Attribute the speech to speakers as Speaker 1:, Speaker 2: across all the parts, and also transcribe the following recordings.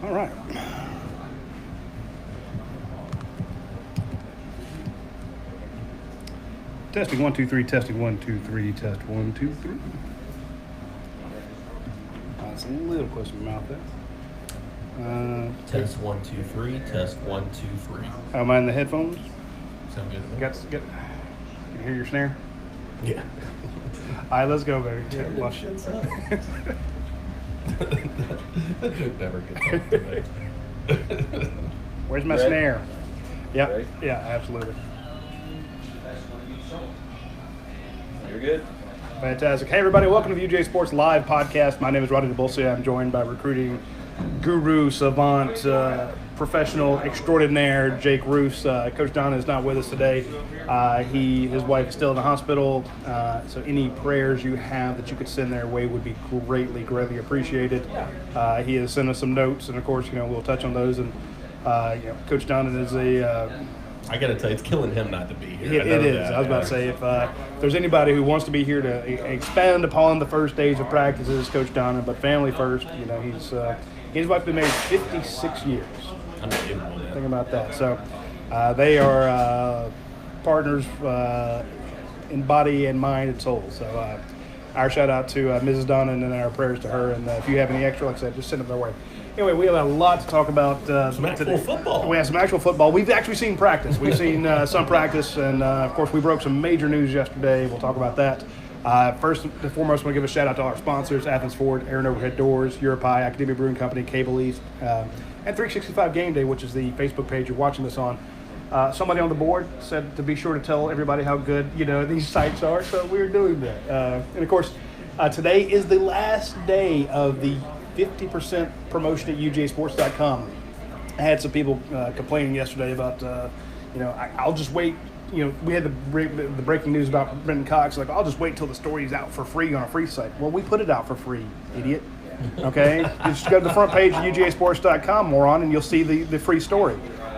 Speaker 1: All right. Testing 1 2 3. Testing 1 2 3. Test 1 2 3. That's a little close to my mouth there.
Speaker 2: Test 1 2 3. Test 1 2 3.
Speaker 1: How am I in the headphones?
Speaker 2: Sound good?
Speaker 1: Can you hear your snare?
Speaker 2: Yeah.
Speaker 1: All right, let's go, baby. Yeah,
Speaker 2: That joke never gets old to me.
Speaker 1: Where's my
Speaker 3: Ready?
Speaker 1: snare? Yep.
Speaker 3: Ready?
Speaker 1: Yeah, absolutely.
Speaker 3: You're good.
Speaker 1: Fantastic. Hey, everybody. Welcome to the UGASports Live podcast. My name is Rodney DeBulsi. I'm joined by recruiting guru, savant, professional extraordinaire, Jake Roos. Coach Don is not with us today. His wife is still in the hospital. So any prayers you have that you could send their way would be greatly appreciated. He has sent us some notes, and of course, we'll touch on those. And Coach Don is
Speaker 2: I got to tell you, it's killing him not to be here.
Speaker 1: it is. I was about to say, if there's anybody who wants to be here to expand upon the first days of practices, Coach Donna, but family first. He's his wife been married 56 years.
Speaker 2: Unbelievable, man.
Speaker 1: Think about that. So they are partners in body and mind and soul. So our shout out to Mrs. Donna and our prayers to her. And if you have any extra, like I said, just send them their way. Anyway, we have a lot to talk about.
Speaker 2: Some actual football.
Speaker 1: We have some actual football. We've actually seen practice. We've seen some practice, and of course, we broke some major news yesterday. We'll talk about that. First and foremost, I want to give a shout out to our sponsors: Athens Ford, Aaron Overhead Doors, Europi, Academia Brewing Company, Cable East, and 365 Game Day, which is the Facebook page you're watching this on. Somebody on the board said to be sure to tell everybody how good these sites are, so we're doing that. And of course, today is the last day of the 50% promotion at UGAsports.com. I had some people complaining yesterday about, I'll just wait. We had the breaking news about Brenton Cox. Like, I'll just wait till the story's out for free on a free site. Well, we put it out for free, idiot. Okay? Just go to the front page of UGAsports.com, moron, and you'll see the free story.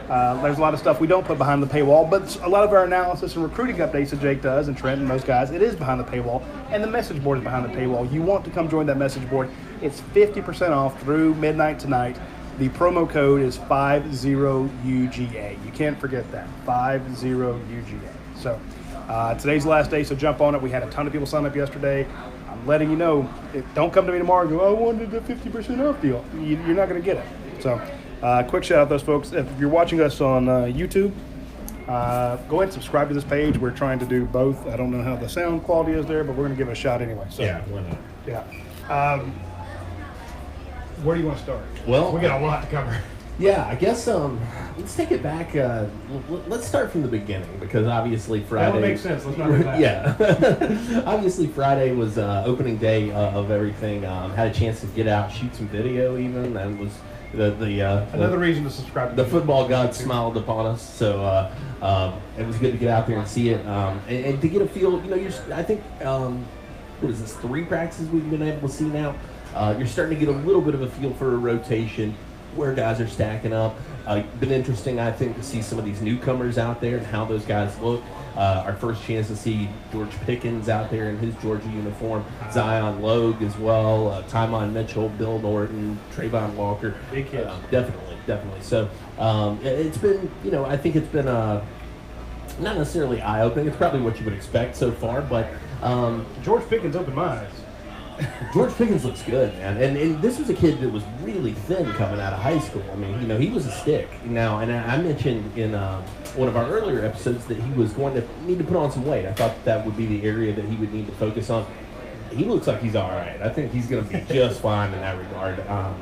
Speaker 1: There's a lot of stuff we don't put behind the paywall, but a lot of our analysis and recruiting updates that Jake does and Trent and those guys, it is behind the paywall, and the message board is behind the paywall. You want to come join that message board. It's 50% off through midnight tonight. The promo code is 50UGA. You can't forget that, 50UGA. So today's the last day, so jump on it. We had a ton of people sign up yesterday. I'm letting you know, don't come to me tomorrow and go, I wanted the 50% off deal. You're not going to get it. So quick shout out to those folks. If you're watching us on YouTube, go ahead and subscribe to this page. We're trying to do both. I don't know how the sound quality is there, but we're going to give it a shot anyway. So,
Speaker 2: Yeah, why not?
Speaker 1: Yeah. Where do you want to start?
Speaker 2: Well,
Speaker 1: We got a lot to cover.
Speaker 2: Yeah, I guess let's take it back. Let's start from the beginning, because obviously Friday.
Speaker 1: That would make sense. Let's not go back.
Speaker 2: Yeah. Obviously Friday was opening day of everything. Had a chance to get out, shoot some video even. That was
Speaker 1: Another reason to subscribe.
Speaker 2: The football god smiled upon us, so it was good to get out there and see it, and to get a feel. I think what is this? 3 practices we've been able to see now. You're starting to get a little bit of a feel for a rotation, where guys are stacking up. Been interesting, I think, to see some of these newcomers out there and how those guys look. Our first chance to see George Pickens out there in his Georgia uniform, Zion Logue as well, Tymon Mitchell, Bill Norton, Trayvon Walker.
Speaker 1: Big kids.
Speaker 2: Definitely. So it's been, I think it's been not necessarily eye-opening. It's probably what you would expect so far, but
Speaker 1: George Pickens opened my eyes.
Speaker 2: George Pickens looks good, man. And this was a kid that was really thin coming out of high school. I mean, he was a stick. Now, and I mentioned in one of our earlier episodes that he was going to need to put on some weight. I thought that would be the area that he would need to focus on. He looks like he's all right. I think he's going to be just fine in that regard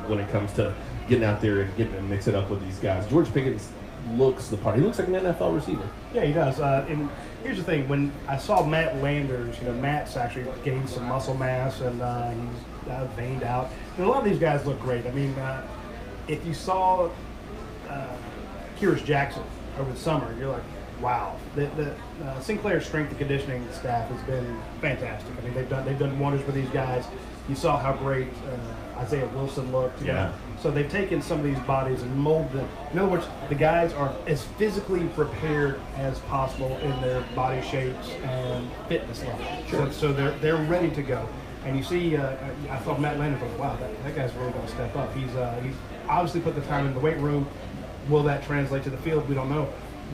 Speaker 2: when it comes to getting out there and getting to mix it up with these guys. George Pickens looks the part. He looks like an NFL receiver.
Speaker 1: Yeah, he does. And here's the thing: when I saw Matt Landers, Matt's actually gained some muscle mass and he's veined out. And a lot of these guys look great. I mean, if you saw Kyrus Jackson over the summer, you're like, wow. The Sinclair strength and conditioning staff has been fantastic. I mean, they've done wonders for these guys. You saw how great Isaiah Wilson looked.
Speaker 2: Yeah.
Speaker 1: So they've taken some of these bodies and molded them. In other words, the guys are as physically prepared as possible in their body shapes and fitness level.
Speaker 2: Sure.
Speaker 1: So they're ready to go. And you see, I thought Matt Landon was, wow, that guy's really going to step up. He's obviously put the time in the weight room. Will that translate to the field? We don't know.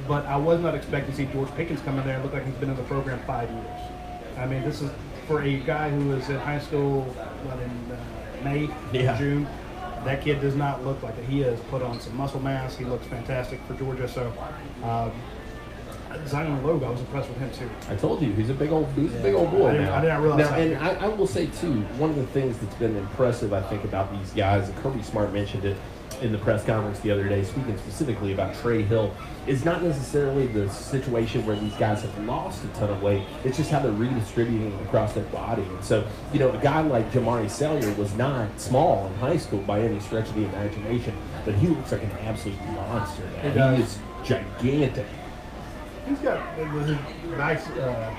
Speaker 1: But I was not expecting to see George Pickens come in there and look like he's been in the program 5 years. I mean, this is for a guy who was in high school in May, June. That kid does not look like it. He has put on some muscle mass. He looks fantastic for Georgia. So, Zion Logue, I was impressed with him too.
Speaker 2: I told you, he's a big old boy now.
Speaker 1: I did not realize that.
Speaker 2: And I will say too, one of the things that's been impressive, I think, about these guys, and Kirby Smart mentioned it in the press conference the other day, speaking specifically about Trey Hill, is not necessarily the situation where these guys have lost a ton of weight. It's just how they're redistributing it across their body. And so, you know, a guy like Jamari Sellier was not small in high school by any stretch of the imagination, but he looks like an absolute monster now. He is gigantic.
Speaker 1: He's got nice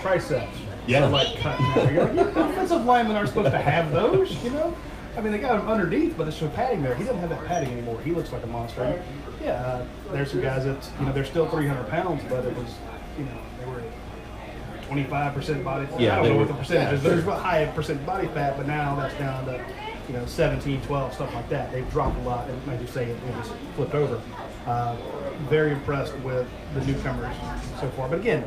Speaker 1: triceps.
Speaker 2: Yeah.
Speaker 1: Like offensive linemen aren't supposed to have those, you know? I mean, they got him underneath, but there's some padding there. He doesn't have that padding anymore. He looks like a monster. Yeah, there's some guys that, you know, they're still 300 pounds, but it was, you know, they were 25% body fat.
Speaker 2: Yeah,
Speaker 1: I don't know what the percentage is. There's a high percent body fat, but now that's down to, you know, 17, 12, stuff like that. They've dropped a lot, and as you say, it just flipped over. Very impressed with the newcomers so far. But again,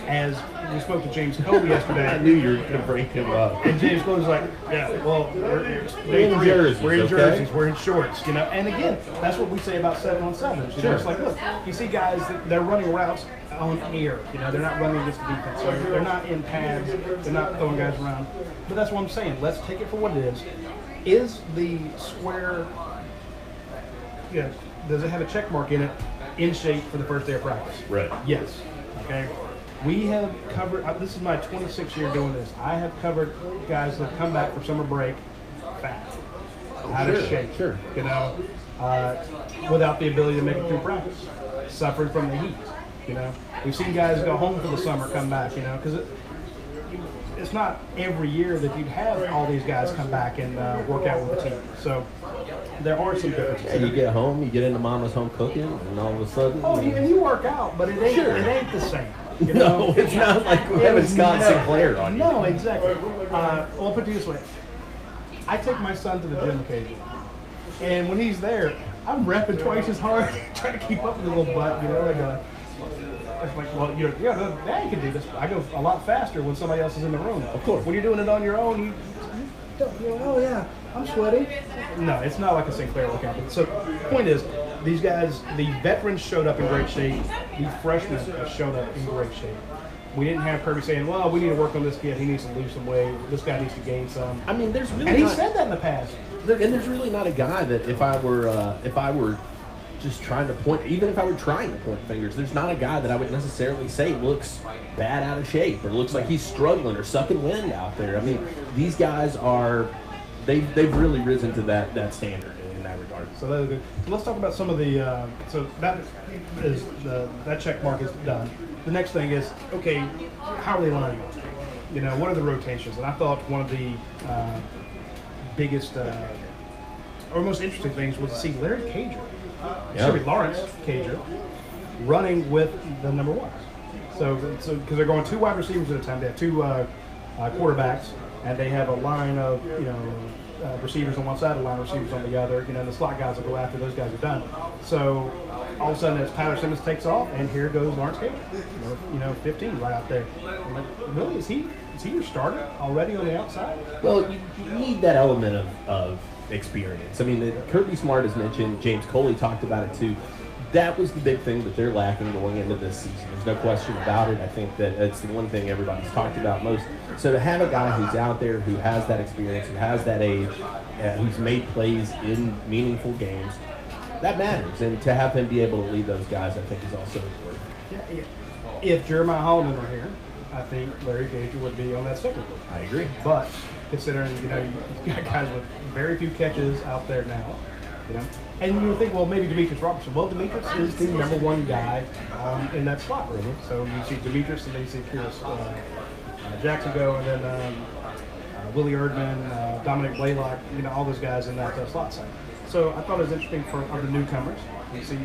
Speaker 1: as we spoke to James Coley yesterday,
Speaker 2: I knew you were going to bring him up.
Speaker 1: and James Coley's like, yeah, well, we're
Speaker 2: in jerseys,
Speaker 1: we're in
Speaker 2: okay?
Speaker 1: jerseys, we're in shorts, you know. And again, that's what we say about 7-on-7s. You know, it's like, look, you see guys that they're running routes on air. You know, they're not running against the defense. So they're not in pads. They're not throwing guys around. But that's what I'm saying. Let's take it for what it is. Is the square, you know, does it have a check mark in it, in shape for the first day of practice?
Speaker 2: Right.
Speaker 1: Yes. Okay. We have covered, this is my 26th year doing this. I have covered guys that come back from summer break fat, out of shape, you know, without the ability to make it through practice, suffering from the heat, you know. We've seen guys go home for the summer, come back, you know, because it's not every year that you'd have all these guys come back and work out with the team. So there are some differences.
Speaker 2: Yeah, you get home, you get into mama's home cooking, and all of a sudden...
Speaker 1: Oh, and you work out, but it ain't the same. You know?
Speaker 2: No, it's not like having Scott Sinclair on you.
Speaker 1: No, exactly. Well, I'll put it this way. I take my son to the gym occasionally. And when he's there, I'm repping twice as hard, trying to keep up with the little butt, you know, it's like, well, yeah, Dad can do this. I go a lot faster when somebody else is in the room.
Speaker 2: Of course.
Speaker 1: When you're doing it on your own, you're oh yeah, I'm sweating. No, it's not like a Sinclair workout. So the point is, these guys, the veterans showed up in great shape. The freshmen have showed up in great shape. We didn't have Kirby saying, well, we need to work on this kid. He needs to lose some weight. This guy needs to gain some.
Speaker 2: I mean, there's really
Speaker 1: and he said that in the past.
Speaker 2: And there's really not a guy that if I were just trying to point, even if I were trying to point fingers, there's not a guy that I would necessarily say looks bad out of shape or looks like he's struggling or sucking wind out there. I mean, these guys are, they've really risen to that standard in that regard.
Speaker 1: So that's good. So let's talk about some of the, so that is, that check mark is done. The next thing is, okay, how are they lining up? You know, what are the rotations? And I thought one of the biggest or most interesting things was to see Larry Cager, Lawrence Cager, running with the number one. So because they're going two wide receivers at a time, they have two quarterbacks, and they have a line of receivers on one side, a line of receivers on the other. You know, the slot guys will go after those guys are done. So all of a sudden, as Tyler Simmons takes off, and here goes Lawrence Cager, 15 right out there. I'm like, really, is he your starter already on the outside?
Speaker 2: Well, you need that element of experience. I mean, Kirby Smart has mentioned, James Coley talked about it too. That was the big thing that they're lacking going into this season. There's no question about it. I think that it's the one thing everybody's talked about most. So to have a guy who's out there, who has that experience, who has that age, who's made plays in meaningful games, that matters. And to have him be able to lead those guys, I think, is also important.
Speaker 1: Yeah. If Jeremiah Holloman were here, I think Larry Cager would be on that second group.
Speaker 2: I agree.
Speaker 1: But considering, you've got guys with very few catches out there now, and you would think, well, maybe Demetrius Robertson. Well, Demetrius is the number one guy in that slot. So you see Demetrius, and then you see Pierce Jackson go, and then Willie Erdman, Dominic Blaylock, all those guys in that slot side. So I thought it was interesting for the newcomers. You see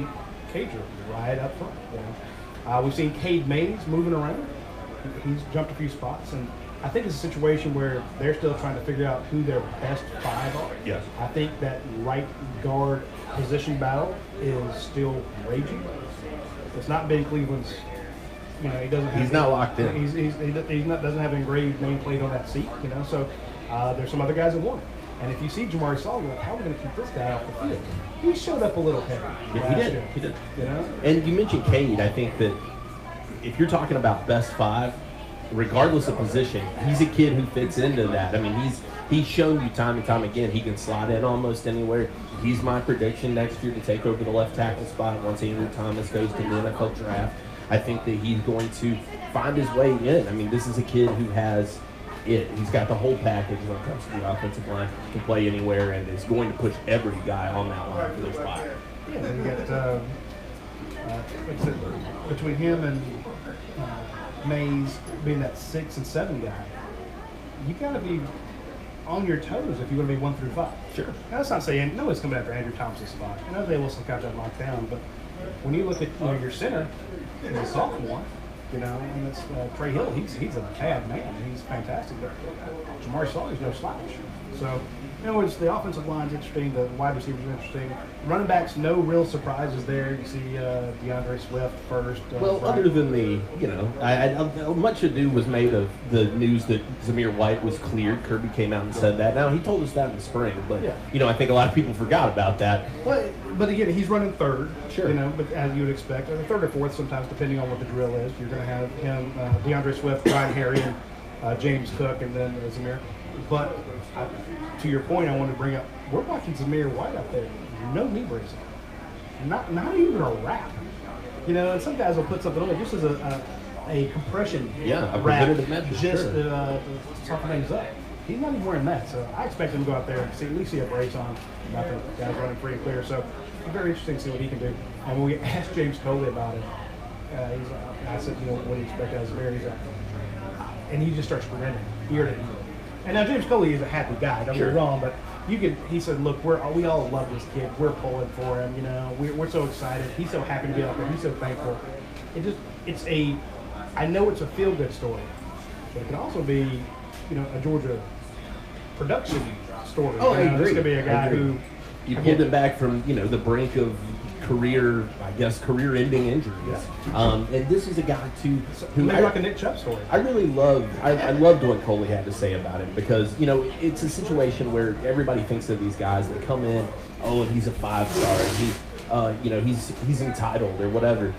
Speaker 1: Cager right up front. We've seen Cade Mays moving around. He's jumped a few spots, and I think it's a situation where they're still trying to figure out who their best five are.
Speaker 2: Yes.
Speaker 1: I think that right guard position battle is still raging. It's not Ben Cleveland's. You know, he doesn't.
Speaker 2: He's not locked in.
Speaker 1: He's not doesn't have an engraved nameplate on that seat. You know, so there's some other guys that want it. And if you see Jamari Saul, you're like, how are we going to keep this guy off the field? He showed up a little heavy.
Speaker 2: Yeah, he did. He did.
Speaker 1: You know?
Speaker 2: And you mentioned Cade. I think that if you're talking about best five, regardless of position, he's a kid who fits into that. I mean, he's shown you time and time again he can slot in almost anywhere. He's my prediction next year to take over the left tackle spot once Andrew Thomas goes to the NFL draft. I think that he's going to find his way in. I mean, this is a kid who has it. He's got the whole package when it comes to the offensive line. Can play anywhere and is going to push every guy on that line for their spot.
Speaker 1: Yeah, you got like I said, between him and Mays being that 6 and 7 guy, you got to be on your toes if you're going to be 1 through 5.
Speaker 2: Sure.
Speaker 1: Now, that's not saying no one's coming after Andrew Thomas's spot. I know they Wilson got that locked down, but when you look at your center, he's a sophomore. You know, and it's Trey Hill. He's a bad man. He's fantastic. But Jamari Saul is no slouch. So, you know, it's the offensive line's interesting. The wide receivers are interesting. Running backs, no real surprises there. You see DeAndre Swift first.
Speaker 2: Well,
Speaker 1: Brian.
Speaker 2: other than the, you know, I much ado was made of the news that Zamir White was cleared. Kirby came out and said that. Now, he told us that in the spring, but, you know, I think a lot of people forgot about that.
Speaker 1: But again, he's running third.
Speaker 2: Sure.
Speaker 1: You know, but as you would expect, or third or fourth sometimes, depending on what the drill is. You're going to have him, DeAndre Swift, Brian Harry, and James Cook, and then Zamir. But to your point, I want to bring up, we're watching Zamir White out there. No knee brace on. Not even a wrap. You know, and some guys will put something on it just as a compression
Speaker 2: A
Speaker 1: wrap,
Speaker 2: preventative measure,
Speaker 1: just
Speaker 2: sure.
Speaker 1: to soften things up. He's not even wearing that, so I expect him to go out there and at least see a brace on. I think the guy's running pretty clear, so it's very interesting to see what he can do. And when we asked James Coley about it, I said, you know, what do you expect out of Zamir? He's like, and he just starts grinning ear to ear. And now James Coley is a happy guy, don't get me wrong, but he said, look, we all love this kid. We're pulling for him, you know. We're so excited. He's so happy to be out there. He's so thankful. I know it's a feel-good story, but it can also be, you know, a Georgia production story.
Speaker 2: Oh, I agree.
Speaker 1: This could be a guy who
Speaker 2: you pulled him back from, you know, the brink of career-ending injuries.
Speaker 1: Yeah.
Speaker 2: And this is a guy who
Speaker 1: maybe like a Nick Chubb story.
Speaker 2: I really loved. I loved what Coley had to say about him because, you know, it's a situation where everybody thinks of these guys that come in, oh, and he's a 5-star, and he's, you know, he's entitled or whatever.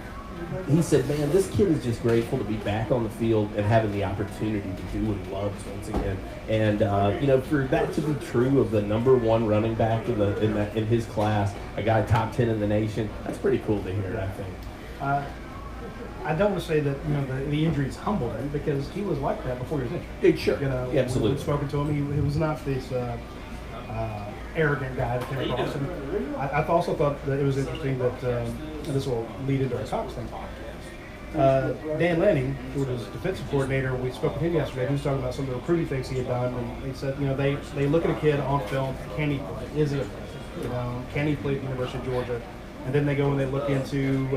Speaker 2: He said, man, this kid is just grateful to be back on the field and having the opportunity to do what he loves once again. And, you know, for that to be true of the #1 running back in his class, a guy top 10 in the nation, that's pretty cool to hear, I think.
Speaker 1: I don't want to say that, you know, the injuries humbled him because he was like that before he was injured.
Speaker 2: Sure.
Speaker 1: You know,
Speaker 2: yeah, absolutely.
Speaker 1: We've spoken to him. He was not this arrogant guy that came across him. I also thought that it was interesting that, and this will lead into our Cox thing. Dan Lanning, who was defensive coordinator, we spoke with him yesterday. He was talking about some of the recruiting things he had done, and he said, you know, they look at a kid on film, can he play? Is he a player? You know, can he play at the University of Georgia? And then they go and they look into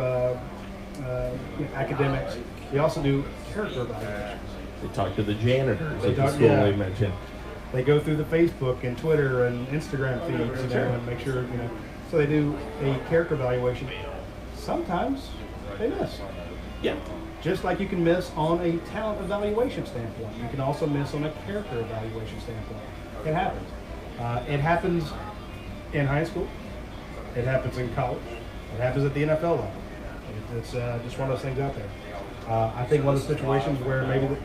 Speaker 1: academics. They also do character evaluations.
Speaker 2: They talk to the janitors at the
Speaker 1: talk-
Speaker 2: school
Speaker 1: yeah.
Speaker 2: they mentioned.
Speaker 1: They go through the Facebook and Twitter and Instagram feeds, you know, and make sure, you know. So they do a character evaluation. Sometimes they miss.
Speaker 2: Yeah.
Speaker 1: Just like you can miss on a talent evaluation standpoint, you can also miss on a character evaluation standpoint. It happens. It happens in high school. It happens in college. It happens at the NFL level. It's just one of those things out there. I think one of the situations where maybe we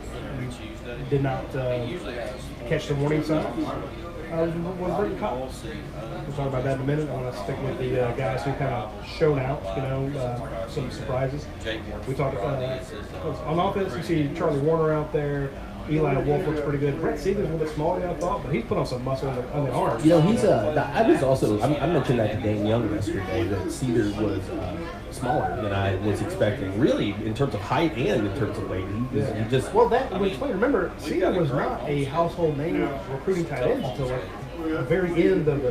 Speaker 1: did not catch the warning signs was Britain Cox. We'll talk about that in a minute. I want to stick with the guys who kind of showed out, you know, some surprises. We talked on offense, you see Charlie Warner out there. Eli Wolf looks pretty good. Brett Seeger's a little bit smaller than I thought, but he's put on some muscle on the arms.
Speaker 2: You know, he's I was also, I mentioned that to Dane Young yesterday, that Cedar was smaller than I was expecting, really, in terms of height and in terms of weight. He just...
Speaker 1: Well, that would explain. Remember, Cedar was not a household name recruiting tight ends until like the very end of the...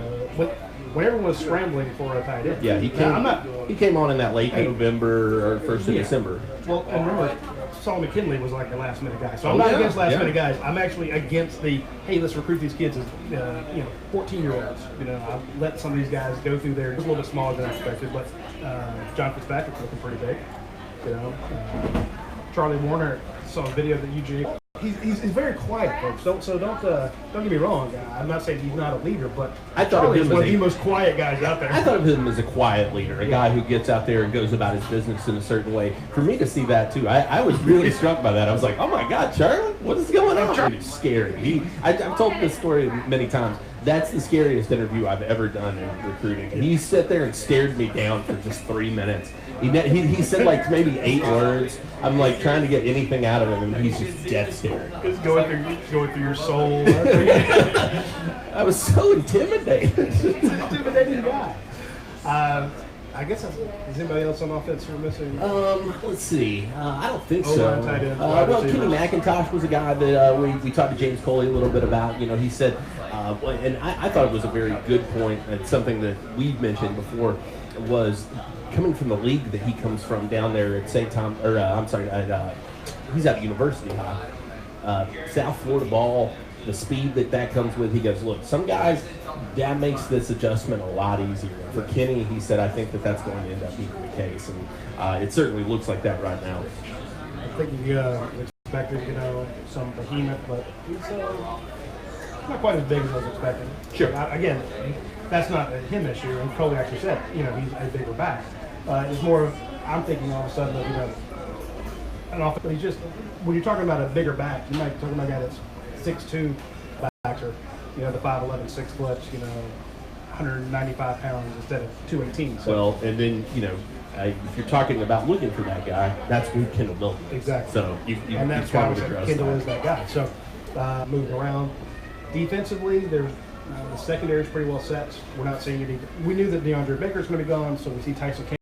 Speaker 1: When everyone was scrambling for a tight end.
Speaker 2: Yeah, he came on in that late November or 1st of December.
Speaker 1: Well, and remember, Solomon McKinley was like the last minute guy. So I'm not against last minute guys. I'm actually against the, hey, let's recruit these kids as 14-year-olds. I let some of these guys go through there. It's a little bit smaller than I expected, but John Fitzpatrick's looking pretty big. Charlie Warner, saw a video that UGA. He's very quiet, folks. Don't get me wrong. I'm not saying he's not a leader, but
Speaker 2: I thought
Speaker 1: Charlie
Speaker 2: of him
Speaker 1: is one
Speaker 2: as
Speaker 1: of the most quiet guys out there.
Speaker 2: I thought of him as a quiet leader, a guy who gets out there and goes about his business in a certain way. For me to see that too, I was really struck by that. I was like, oh my God, Charlie, what is going on? He's scary. I've told this story many times. That's the scariest interview I've ever done in recruiting. He sat there and stared me down for just 3 minutes. He said like maybe 8 words. I'm like trying to get anything out of him, and he's just dead staring.
Speaker 1: Just going through your soul.
Speaker 2: I was so intimidated.
Speaker 1: Intimidating guy. I guess is anybody else on offense we're missing?
Speaker 2: Let's see. I don't think so.
Speaker 1: Tight end,
Speaker 2: well, Kenny McIntosh was a guy that we talked to James Coley a little bit about. He said, and I thought it was a very good point, and something that we've mentioned before was coming from the league that he comes from down there at St. Tom, or he's at University High, South Florida ball. The speed that comes with, he goes, look, some guys, that makes this adjustment a lot easier. For Kenny, he said, I think that's going to end up being the case, and it certainly looks like that right now.
Speaker 1: I think you expected, some behemoth, but he's not quite as big as I was expecting.
Speaker 2: Sure.
Speaker 1: Again, that's not a him issue, and Coley actually said, he's a bigger back. It's more of, I'm thinking all of a sudden of, an offense. He's just, when you're talking about a bigger back, you might be talking about a guy that's 6'2" backs, or the 5'11", 6 foot, 195 pounds instead of 218. So.
Speaker 2: Well, and then if you're talking about looking for that guy, that's who Kendall Milton is.
Speaker 1: Exactly.
Speaker 2: So
Speaker 1: and that's why Kendall is that guy. So moving around defensively, there's the secondary is pretty well set. We're not seeing any. We knew that DeAndre Baker's going to be gone, so we see Tyson Campbell.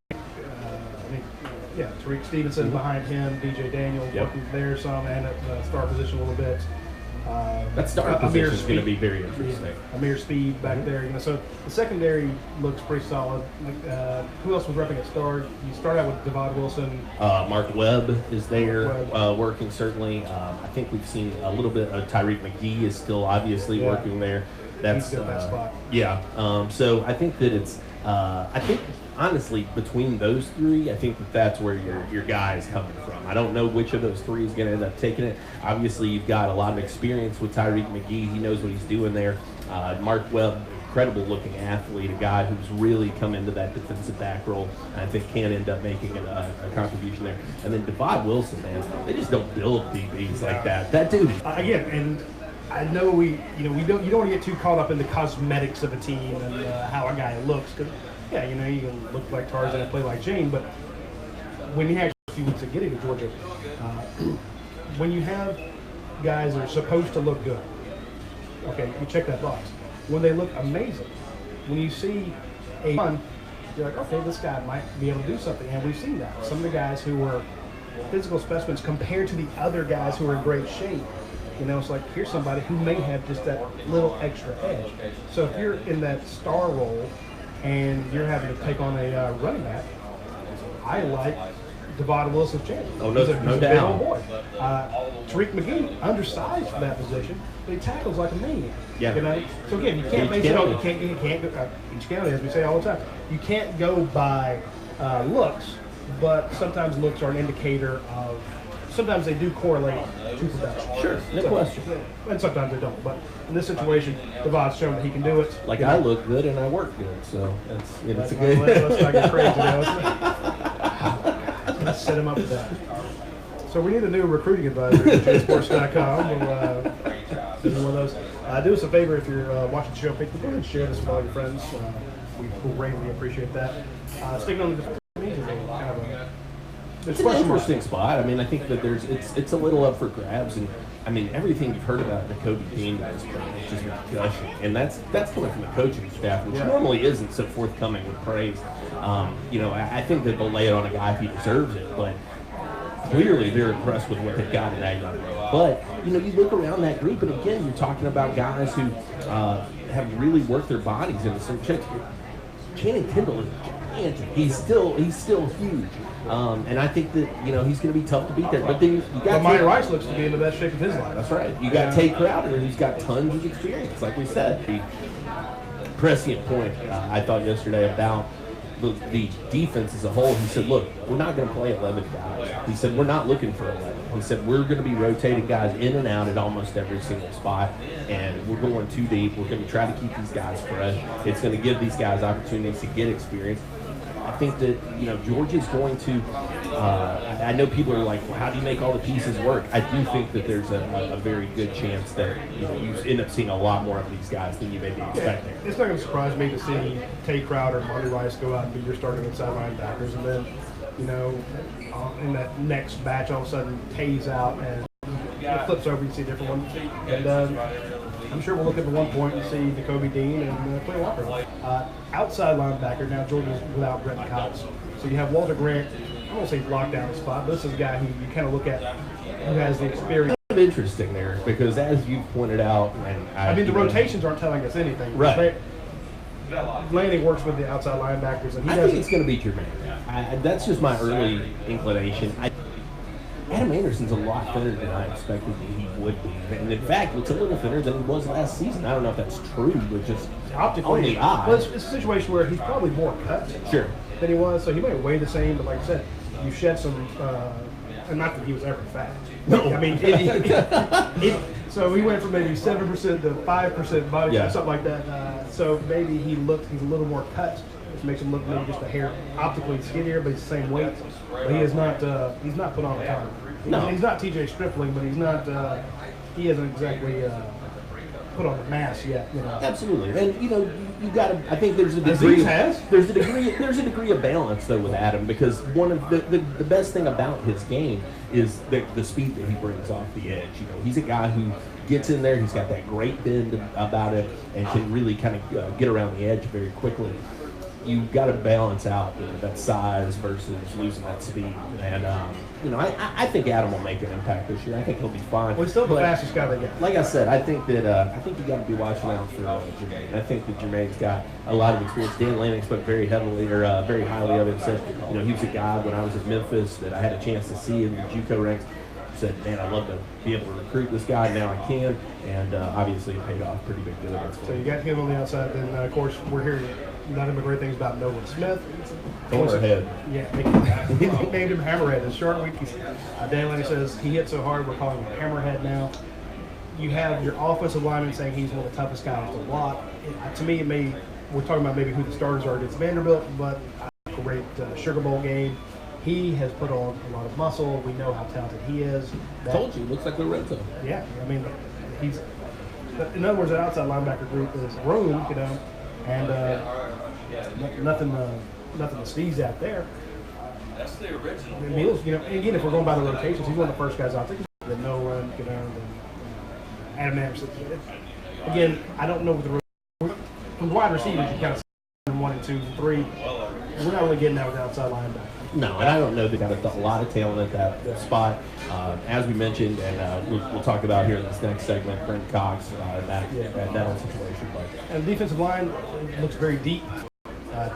Speaker 1: Tariq Stevenson behind him, DJ Daniels working there some, and at the star position a little bit.
Speaker 2: That star position is going to be very interesting.
Speaker 1: Amir Speed back there. So the secondary looks pretty solid. Who else was repping at star? You start out with Devon Wilson.
Speaker 2: Mark Webb is there working, certainly. I think we've seen a little bit of Tyreek McGee is still obviously working there. That's
Speaker 1: he's good at that spot.
Speaker 2: Yeah. So I think that it's I think honestly between those three, I think that's where your guy is coming from. I don't know which of those three is going to end up taking it. Obviously, you've got a lot of experience with Tyreek McGee. He knows what he's doing there. Mark Webb, incredible looking athlete, a guy who's really come into that defensive back role, and I think can end up making a contribution there. And then Devon Wilson, man, they just don't build DBs like that. That dude.
Speaker 1: Again, and I know you don't want to get too caught up in the cosmetics of a team and how a guy looks. Cause, you can look like Tarzan and play like Jane, but when you had a few weeks of getting to Georgia, when you have guys that are supposed to look good, okay, you check that box. When they look amazing, when you see a run, you're like, okay, this guy might be able to do something, and we've seen that. Some of the guys who were physical specimens compared to the other guys who are in great shape, it's like, here's somebody who may have just that little extra edge. So if you're in that star role and you're having to take on a running back, I like Devon Wilson's chance.
Speaker 2: Oh, no,
Speaker 1: he's a
Speaker 2: no
Speaker 1: big
Speaker 2: doubt.
Speaker 1: old boy. Tariq McGee, undersized for that position, but he tackles like a maniac.
Speaker 2: Yeah.
Speaker 1: So again, you can't base it on, you can't go, each county, as we say all the time, you can't go by looks, but sometimes looks are an indicator of. Sometimes they do correlate to production.
Speaker 2: Sure, no question.
Speaker 1: And sometimes they don't. But in this situation, Devon's shown that he can do it.
Speaker 2: Like I look good and I work good, so it's a good.
Speaker 1: Let's not get crazy now. Let's set him up for that. So we need a new recruiting advisor at UGASports.com. We'll do one of those. Do us a favor if you're watching the show, go ahead and share this with all your friends. We greatly appreciate that. Sticking on the defensive
Speaker 2: it's an interesting spot. I mean, I think that it's a little up for grabs, and I mean everything you've heard about Nakobe Dean is just gushing, and that's coming from the coaching staff, which normally isn't so forthcoming with praise. I think that they'll lay it on a guy if he deserves it, but clearly they're impressed with what they've got in that young man. But you look around that group, and again, you're talking about guys who have really worked their bodies in the Channing Tindall is gigantic. He's still huge. And I think that he's going to be tough to beat there. But then you got
Speaker 1: Monty Rice looks to be in the best shape of his life.
Speaker 2: That's right. You got Tate Crowder, who's got tons of experience, like we said. The prescient point I thought yesterday about the defense as a whole. He said, look, we're not going to play 11 guys. He said, we're not looking for 11. He said, we're going to be rotating guys in and out at almost every single spot, and we're going too deep. We're going to try to keep these guys fresh. It's going to give these guys opportunities to get experience. I think that, Georgia's going to, I know people are like, well, how do you make all the pieces work? I do think that there's a very good chance that, you end up seeing a lot more of these guys than you may be expecting.
Speaker 1: Yeah, it's not going to surprise me to see Tate Crowder and Monty Rice go out and be your starting inside linebackers, and then, in that next batch, all of a sudden, Tate's out and it flips over, you see a different one. And I'm sure we'll look at the one point and see Jacoby Dean and Quinn Walker. Outside linebacker, now Georgia's without Brent Cox. So you have Walter Grant. I won't say he's locked down the spot, but this is a guy who you kind of look at who has the experience.
Speaker 2: Kind of interesting there, because as you pointed out, and
Speaker 1: the rotations aren't telling us anything.
Speaker 2: Right.
Speaker 1: Lanning works with the outside linebackers, and
Speaker 2: I think it's going to be Jermaine. That's just my early inclination. Adam Anderson's a lot thinner than I expected he would be. And in fact, looks a little thinner than he was last season. I don't know if that's true, but just
Speaker 1: optically,
Speaker 2: on the eye.
Speaker 1: Well, it's a situation where he's probably more cut than he was, so he might weigh the same, but like I said, you shed some, and not that he was ever fat.
Speaker 2: No.
Speaker 1: I mean, so he went from maybe 7% to 5% body fat, something like that. So maybe he's a little more cut, which makes him look maybe just a hair optically skinnier, but he's the same weight. But he is not. He's not put on a ton.
Speaker 2: No.
Speaker 1: He's not TJ Stripling, but he's not. He hasn't exactly put on the mass yet.
Speaker 2: Absolutely, and you got to. I think there's a degree. There's a degree of balance though with Adam, because one of the best thing about his game is the speed that he brings off the edge. He's a guy who gets in there. He's got that great bend about it, and can really kind of get around the edge very quickly. You've got to balance out that size versus losing that speed. And, I think Adam will make an impact this year. I think he'll be fine.
Speaker 1: Well, he's still the fastest guy they get.
Speaker 2: Like I said, I think you got to be watching out for Jermaine. I think that Jermaine's got a lot of experience. Dan Lanning spoke very very highly of him. Said, he was a guy when I was at Memphis that I had a chance to see in the JUCO ranks. Said, man, I'd love to be able to recruit this guy. Now I can. And obviously it paid off pretty big dividends.
Speaker 1: So you got him on the outside. Then, of course, we're hearing nothing but great things about Nolan Smith.
Speaker 2: Hammerhead.
Speaker 1: Yeah, they named him Hammerhead. It's short week. Dan Lanning says he hit so hard, we're calling him Hammerhead now. You have your offensive lineman saying he's one of the toughest guys to block. To me, we're talking about maybe who the starters are against Vanderbilt, but a great Sugar Bowl game. He has put on a lot of muscle. We know how talented he is.
Speaker 2: Told you, looks like Lorenzo.
Speaker 1: Yeah, he's. In other words, that outside linebacker group is grown, and nothing to sneeze at there.
Speaker 3: That's the original.
Speaker 1: And Mills, and again, if we're going by the rotations, he's one of the first guys out there. The Nolan, Adam Anderson. Again, I don't know what from wide receivers, you kind of see 1 and 2 and 3. We're not really getting that with outside linebacker.
Speaker 2: No, and I don't know. They got a lot of talent at that spot. As we mentioned, and we'll talk about here in this next segment, Brent Cox, that whole situation. But.
Speaker 1: And the defensive line looks very deep.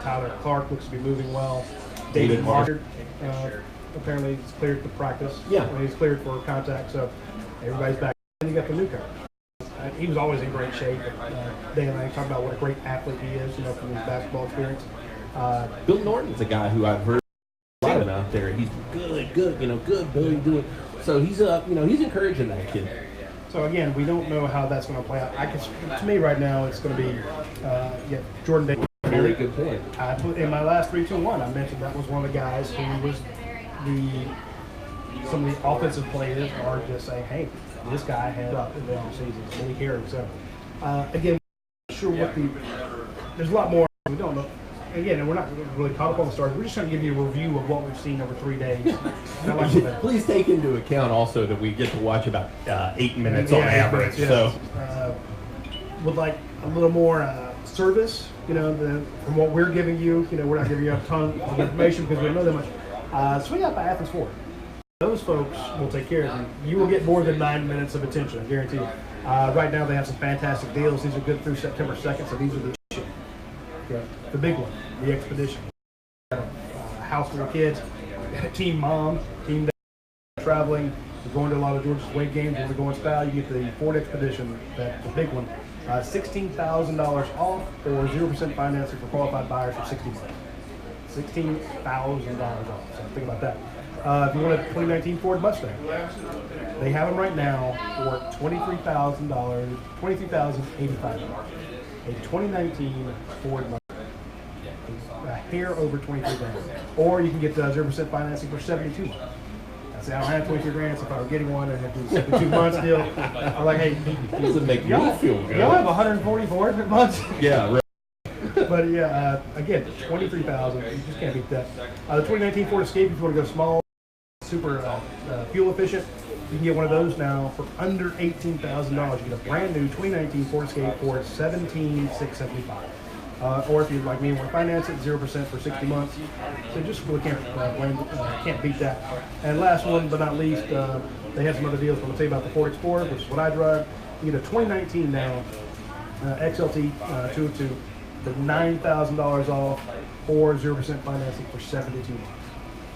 Speaker 1: Tyler Clark looks to be moving well. David Martin apparently is cleared for practice.
Speaker 2: Yeah.
Speaker 1: He's cleared for contact, so everybody's back. And you got the newcomer. He was always in great shape. Dan Lang talked about what a great athlete he is, from his basketball experience.
Speaker 2: Bill Norton's a guy who I've heard a lot of out there. He's good, good Billy doing. So he's he's encouraging that kid.
Speaker 1: So again, we don't know how that's going to play out. To me, right now, it's going to be Jordan Davis.
Speaker 2: Very good point.
Speaker 1: I put in my last 3-2-1. I mentioned that was one of the guys who was some of the offensive players are just saying, hey, this guy had up in the offseason. It's really carried. So again, I'm not sure what there's a lot more we don't know. Again, and we're not really caught up on the stars. We're just trying to give you a review of what we've seen over 3 days.
Speaker 2: Please take into account also that we get to watch about 8 minutes on average. So,
Speaker 1: would like a little more service, from what we're giving you. We're not giving you a ton of information because we don't know that much. Swing out by Athens Ford. Those folks will take care of you. You will get more than 9 minutes of attention, I guarantee you. Right now, they have some fantastic deals. These are good through September 2nd, so these are the big one, the Expedition. house full of kids, team mom, team dad, traveling. We're going to a lot of Georgia's away games. When we go in style, you get the Ford Expedition, the big one, $16,000 off or 0% financing for qualified buyers for 60 months. $16,000 off. So think about that. If you want a 2019 Ford Mustang, they have them right now for $23,000, $23,085. A 2019 Ford Mustang, a hair over 23 grand. Or you can get 0% financing for 72 months. I say I don't have 23 grand, so if I were getting one, I'd have to do 72 months deal. I'm like, hey,
Speaker 2: That doesn't make me feel good.
Speaker 1: y'all have 140 Ford months?
Speaker 2: Yeah, right.
Speaker 1: But yeah, again, 23,000. You just can't beat that. The 2019 Ford Escape, if you want to go small, super fuel efficient, you can get one of those now for under $18,000. You get a brand new 2019 Ford Escape for $17,675. Or if you like me want to finance it, 0% for 60 months. So just really can't beat that. And last one but not least, they have some other deals. I'm going to tell you about the Ford Explorer, which is what I drive. You get a 2019 now XLT 202 for $9,000 off or 0% financing for 72 months.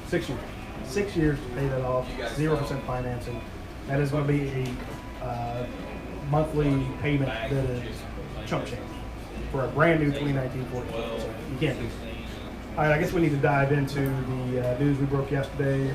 Speaker 1: 6 years. 6 years to pay that off, 0% financing. That is going to be a monthly payment that is chump change for a brand new 2019 Ford Explorer. So you can't do it. All right, I guess we need to dive into the news we broke yesterday.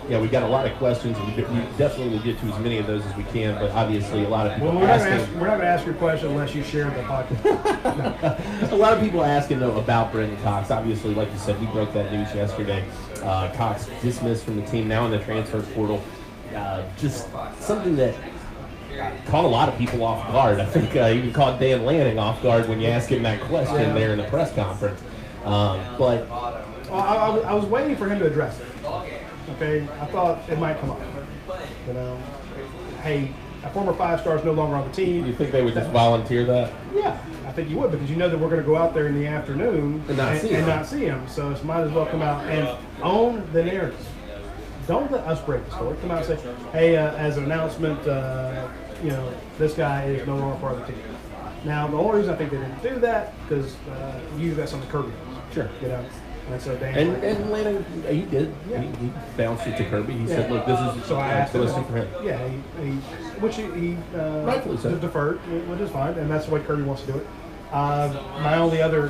Speaker 2: Yeah, we got a lot of questions, and we definitely will get to as many of those as we can. But obviously, a lot of people
Speaker 1: Well, we're not
Speaker 2: asking.
Speaker 1: going to ask your question unless you share the podcast.
Speaker 2: A lot of people asking though about Brendan Cox. Obviously, like you said, we broke that news yesterday. Cox dismissed from the team, now in the transfer portal. Just something that caught a lot of people off guard. I think even caught Dan Lanning off guard when you asked him that question there in the press conference. But
Speaker 1: I was waiting for him to address it. Okay, I thought it might come up. You know, hey, a former 5-star is no longer on the team.
Speaker 2: you think they would just volunteer that?
Speaker 1: Yeah, I think you would, because you know that we're going to go out there in the afternoon
Speaker 2: And not see him.
Speaker 1: So it might as well come out and own the narrative. Don't let us break the story. Come out and say, hey, as an announcement, you know, this guy is no longer part of the team. Now, the only reason I think they didn't do that, because usually that's something Kirby does.
Speaker 2: Sure.
Speaker 1: You know, and so Dan.
Speaker 2: And Lanning, he did.
Speaker 1: Yeah.
Speaker 2: He bounced it to Kirby. He said, "Look, this is
Speaker 1: so I asked him
Speaker 2: for him."
Speaker 1: Yeah, which he
Speaker 2: Rightfully so.
Speaker 1: deferred, which is fine, and that's the way Kirby wants to do it. My only other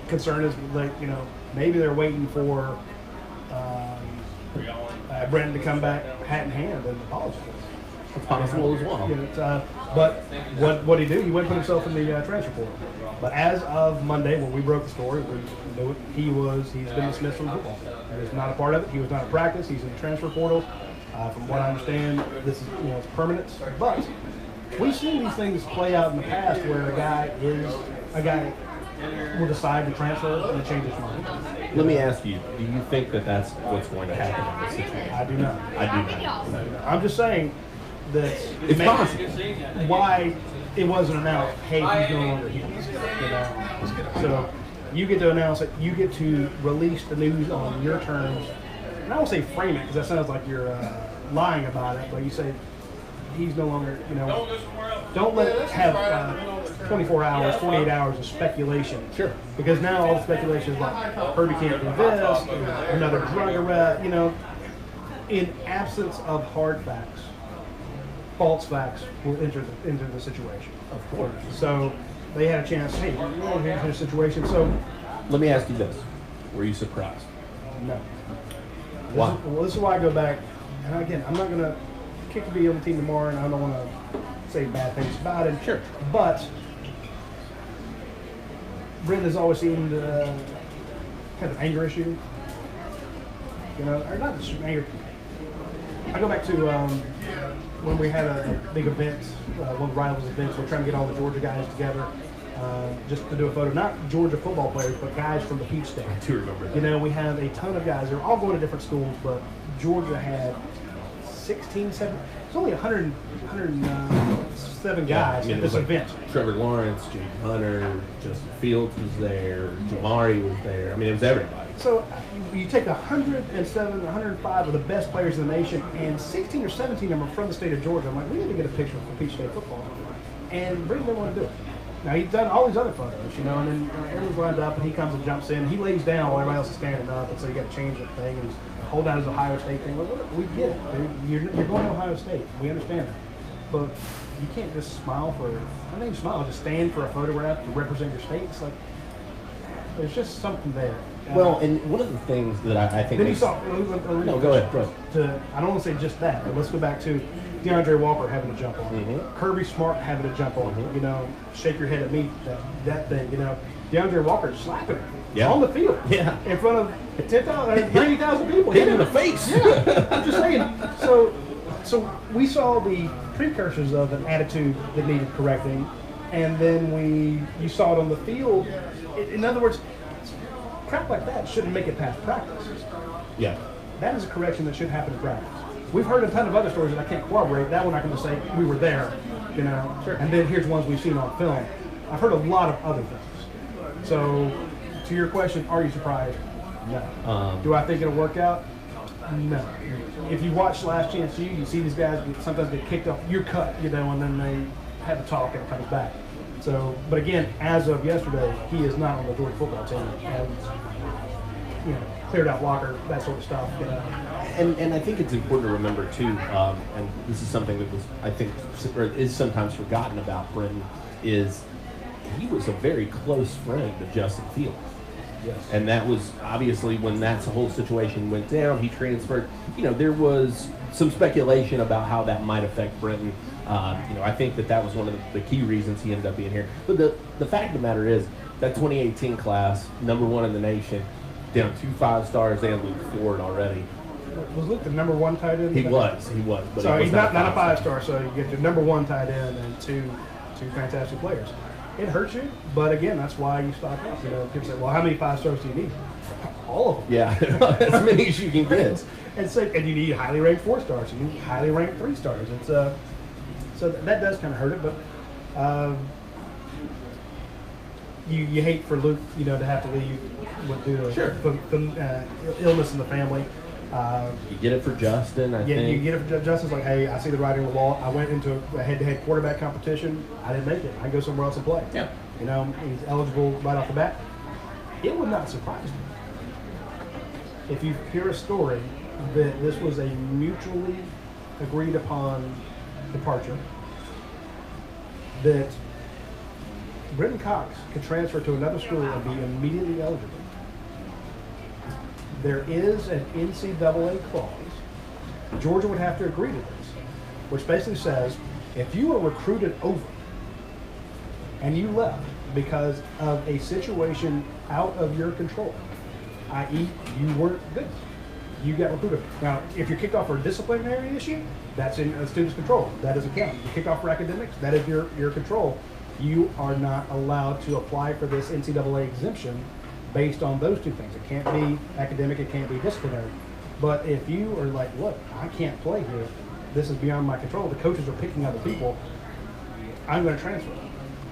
Speaker 1: concern is, like, you know, maybe they're waiting for Brendan to come back hat in hand and apologize.
Speaker 2: It's possible as well.
Speaker 1: You know, but what he do? He went and put himself in the transfer portal. But as of Monday, when we broke the story, we knew he's been dismissed from football. He was not a part of it. He was not at practice. He's in the transfer portal. From what I understand, this is, you know, it's permanent. But we've seen these things play out in the past where a guy will decide to transfer and change his mind.
Speaker 2: Let me ask you: do you think that that's what's going to happen in this situation?
Speaker 1: I do not.
Speaker 2: I do not.
Speaker 1: I'm just saying that
Speaker 2: It's possible.
Speaker 1: why it wasn't announced, hey, he's no longer here. You know? So you get to announce it, you get to release the news on your terms. And I won't say frame it, because that sounds like you're lying about it, but you say he's no longer, you know, don't let it have 24 hours, 48 hours of speculation.
Speaker 2: Sure.
Speaker 1: Because now all the speculation is like, Kirby can't do this, another drug arrest, you know. In absence of hard facts, false facts will enter the situation.
Speaker 2: Of course.
Speaker 1: So they had a chance, hey, here's the situation. So
Speaker 2: Let me ask you this: were you surprised?
Speaker 1: no.
Speaker 2: Why?
Speaker 1: This is why I go back. And again, I'm not going to kick the B on the team tomorrow, and I don't want to say bad things about him.
Speaker 2: Sure.
Speaker 1: But Brenda's always seemed kind of an anger issue. You know, or not just anger. I go back to when we had a big event, one of Rivals events. We're trying to get all the Georgia guys together just to do a photo. Not Georgia football players, but guys from the Peach State.
Speaker 2: I do remember that.
Speaker 1: You know, we have a ton of guys. They're all going to different schools, but Georgia had 16, 7. It's only 107 guys at this event.
Speaker 2: Trevor Lawrence, Jake Hunter, Justin Fields was there, Jamari was there. I mean, it was everybody.
Speaker 1: So you take 107, 105 of the best players in the nation, and 16 or 17 of them are from the state of Georgia. I'm like, we need to get a picture for Peach State football. And Brigham didn't want to do it. Now, he's done all these other photos, you know, and then everyone's lined up, and he comes and jumps in. He lays down while everybody else is standing up, and so you got to change the thing, and he's hold out his Ohio State thing. Look, we get it, dude. You're going to Ohio State. We understand that. But you can't just smile for, I think smile, just stand for a photograph to represent your state. It's like, there's just something there.
Speaker 2: Well, and one of the things that I think
Speaker 1: Then you
Speaker 2: makes,
Speaker 1: saw,
Speaker 2: no, go ahead.
Speaker 1: I don't want to say just that, but let's go back to DeAndre Walker having to jump on it.
Speaker 2: Mm-hmm.
Speaker 1: Kirby Smart having to jump on it.
Speaker 2: Mm-hmm.
Speaker 1: You know, shake your head at me, that thing, you know. DeAndre Walker slapping him on the field in front of 10,000, 90,000 people.
Speaker 2: Hit him in the face.
Speaker 1: Yeah, I'm just saying. So we saw the precursors of an attitude that needed correcting, and then you saw it on the field. In other words, crap like that shouldn't make it past practice.
Speaker 2: Yeah.
Speaker 1: That is a correction that should happen in practice. We've heard a ton of other stories that I can't corroborate. That one I can just say we were there, you know. Sure. And then here's ones we've seen on film. I've heard a lot of other things. So, to your question, are you surprised? No. Do I think it'll work out? No. If you watch Last Chance U, you see these guys sometimes get kicked off. You're cut, you know, and then they have a talk and it comes back. So, but again, as of yesterday, he is not on the Georgia football team, and you know, cleared out locker, that sort of stuff. You know.
Speaker 2: And I think it's important to remember too, and this is something that was, I think, or is sometimes forgotten about Brenton, is he was a very close friend of Justin Fields.
Speaker 1: Yes.
Speaker 2: And that was obviously when that whole situation went down, he transferred. You know, there was some speculation about how that might affect Brenton. You know, I think that was one of the key reasons he ended up being here. But the fact of the matter is, that 2018 class, #1 in the nation, down 2 5-stars, they had Luke Ford already.
Speaker 1: Was Luke the #1 tight end?
Speaker 2: He was. But
Speaker 1: so
Speaker 2: he
Speaker 1: he's
Speaker 2: was
Speaker 1: not a 5-star, so you get the #1 tight end and two fantastic players. It hurts you, but again, that's why you stock up. You know, people say, well, how many 5-stars do you need? All of them.
Speaker 2: Yeah, as many as you can get.
Speaker 1: And you need highly ranked 4-stars. You need highly ranked 3-stars. It's so that does kind of hurt it, but you hate for Luke, you know, to have to leave due to illness in the family.
Speaker 2: You get it for Justin, I think.
Speaker 1: You get it for Justin's like, hey, I see the writing on the wall. I went into a head-to-head quarterback competition. I didn't make it. I can go somewhere else and play.
Speaker 2: Yeah.
Speaker 1: You know, he's eligible right off the bat. It would not surprise me if you hear a story that this was a mutually agreed upon departure, that Brenton Cox could transfer to another school and be immediately eligible. There is an NCAA clause. Georgia would have to agree to this, which basically says if you were recruited over and you left because of a situation out of your control, i.e. you weren't good, you got recruited. Now, if you're kicked off for a disciplinary issue, that's in a student's control. That doesn't count. You're kicked off for academics, that is your control. You are not allowed to apply for this NCAA exemption based on those two things. It can't be academic, it can't be disciplinary. But if you are like, look, I can't play here, this is beyond my control, the coaches are picking other people, I'm going to transfer.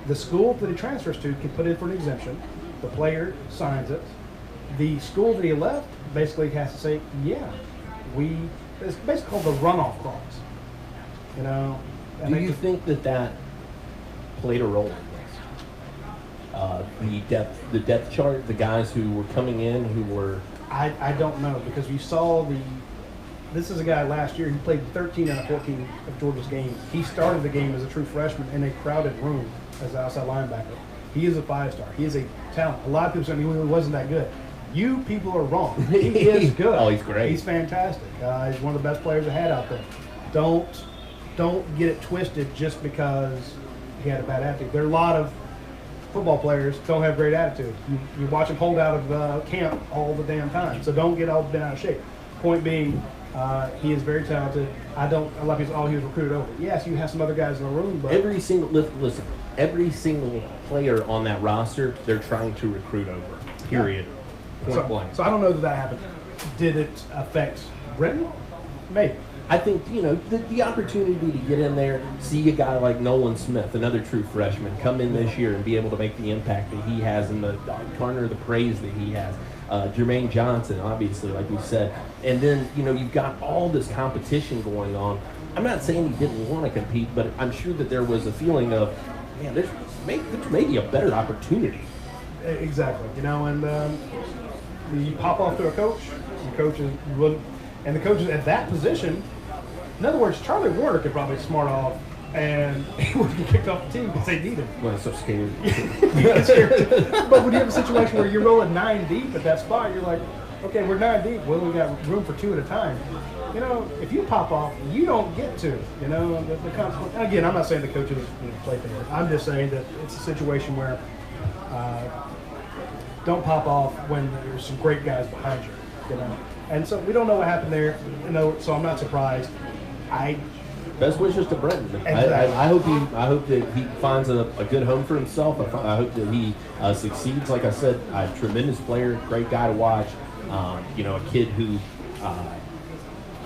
Speaker 1: The school that he transfers to can put in for an exemption, the player signs it, the school that he left basically has to say, yeah, it's basically called the runoff clause. You know?
Speaker 2: Do you think that played a role in this? The depth chart, the guys who were coming in, who were...
Speaker 1: I don't know, because we saw this is a guy last year who played 13 out of 14 of Georgia's games. He started the game as a true freshman in a crowded room as an outside linebacker. He is a 5-star. He is a talent. A lot of people say he wasn't that good. You people are wrong. He is good.
Speaker 2: Oh, he's great.
Speaker 1: He's fantastic. He's one of the best players I had out there. Don't get it twisted just because he had a bad attitude. There are a lot of football players don't have great attitude. You watch them hold out of camp all the damn time. So don't get all bent out of shape. Point being, he is very talented. A lot of people say, oh, he was recruited over. Yes, you have some other guys in the room, but
Speaker 2: every single player on that roster, they're trying to recruit over. Period.
Speaker 1: Yeah.
Speaker 2: Point blank.
Speaker 1: So I don't know that happened. Did it affect Brenton? Maybe.
Speaker 2: I think, you know, the opportunity to get in there, see a guy like Nolan Smith, another true freshman, come in this year and be able to make the impact that he has and garner the praise that he has. Jermaine Johnson, obviously, like we said. And then, you know, you've got all this competition going on. I'm not saying he didn't want to compete, but I'm sure that there was a feeling of, man, there's maybe a better opportunity.
Speaker 1: Exactly. And you pop off to a coach. The coaches and the coaches at that position. In other words, Charlie Warner could probably smart off and he would get kicked off the team because they need him.
Speaker 2: Well, it's so scary.
Speaker 1: But when you have a situation where you're rolling 9 deep at that spot, you're like, okay, we're 9 deep. Well, we got room for 2 at a time. If you pop off, you don't get to. The consequence. Again, I'm not saying the coaches play fair. I'm just saying that it's a situation where don't pop off when there's some great guys behind you. And so we don't know what happened there. So I'm not surprised.
Speaker 2: Best wishes to Brenton.
Speaker 1: Exactly.
Speaker 2: I hope that he finds a good home for himself. I hope that he succeeds. Like I said, a tremendous player, great guy to watch. A kid who,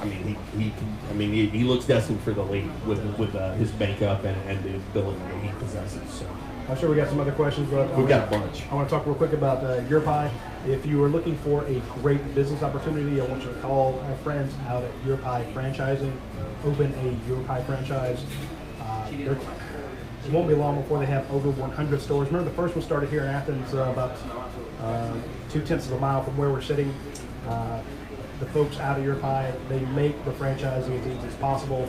Speaker 2: he looks destined for the league with his makeup and the ability that he possesses. So.
Speaker 1: I'm sure we got some other questions, but
Speaker 2: we've got a bunch.
Speaker 1: I want to talk real quick about URPI. If you are looking for a great business opportunity, I want you to call our friends out at URPI Franchising. Open a URPI franchise. It won't be long before they have over 100 stores. Remember, the first one started here in Athens, about 0.2 of a mile from where we're sitting. The folks out of URPI, they make the franchising as easy as possible.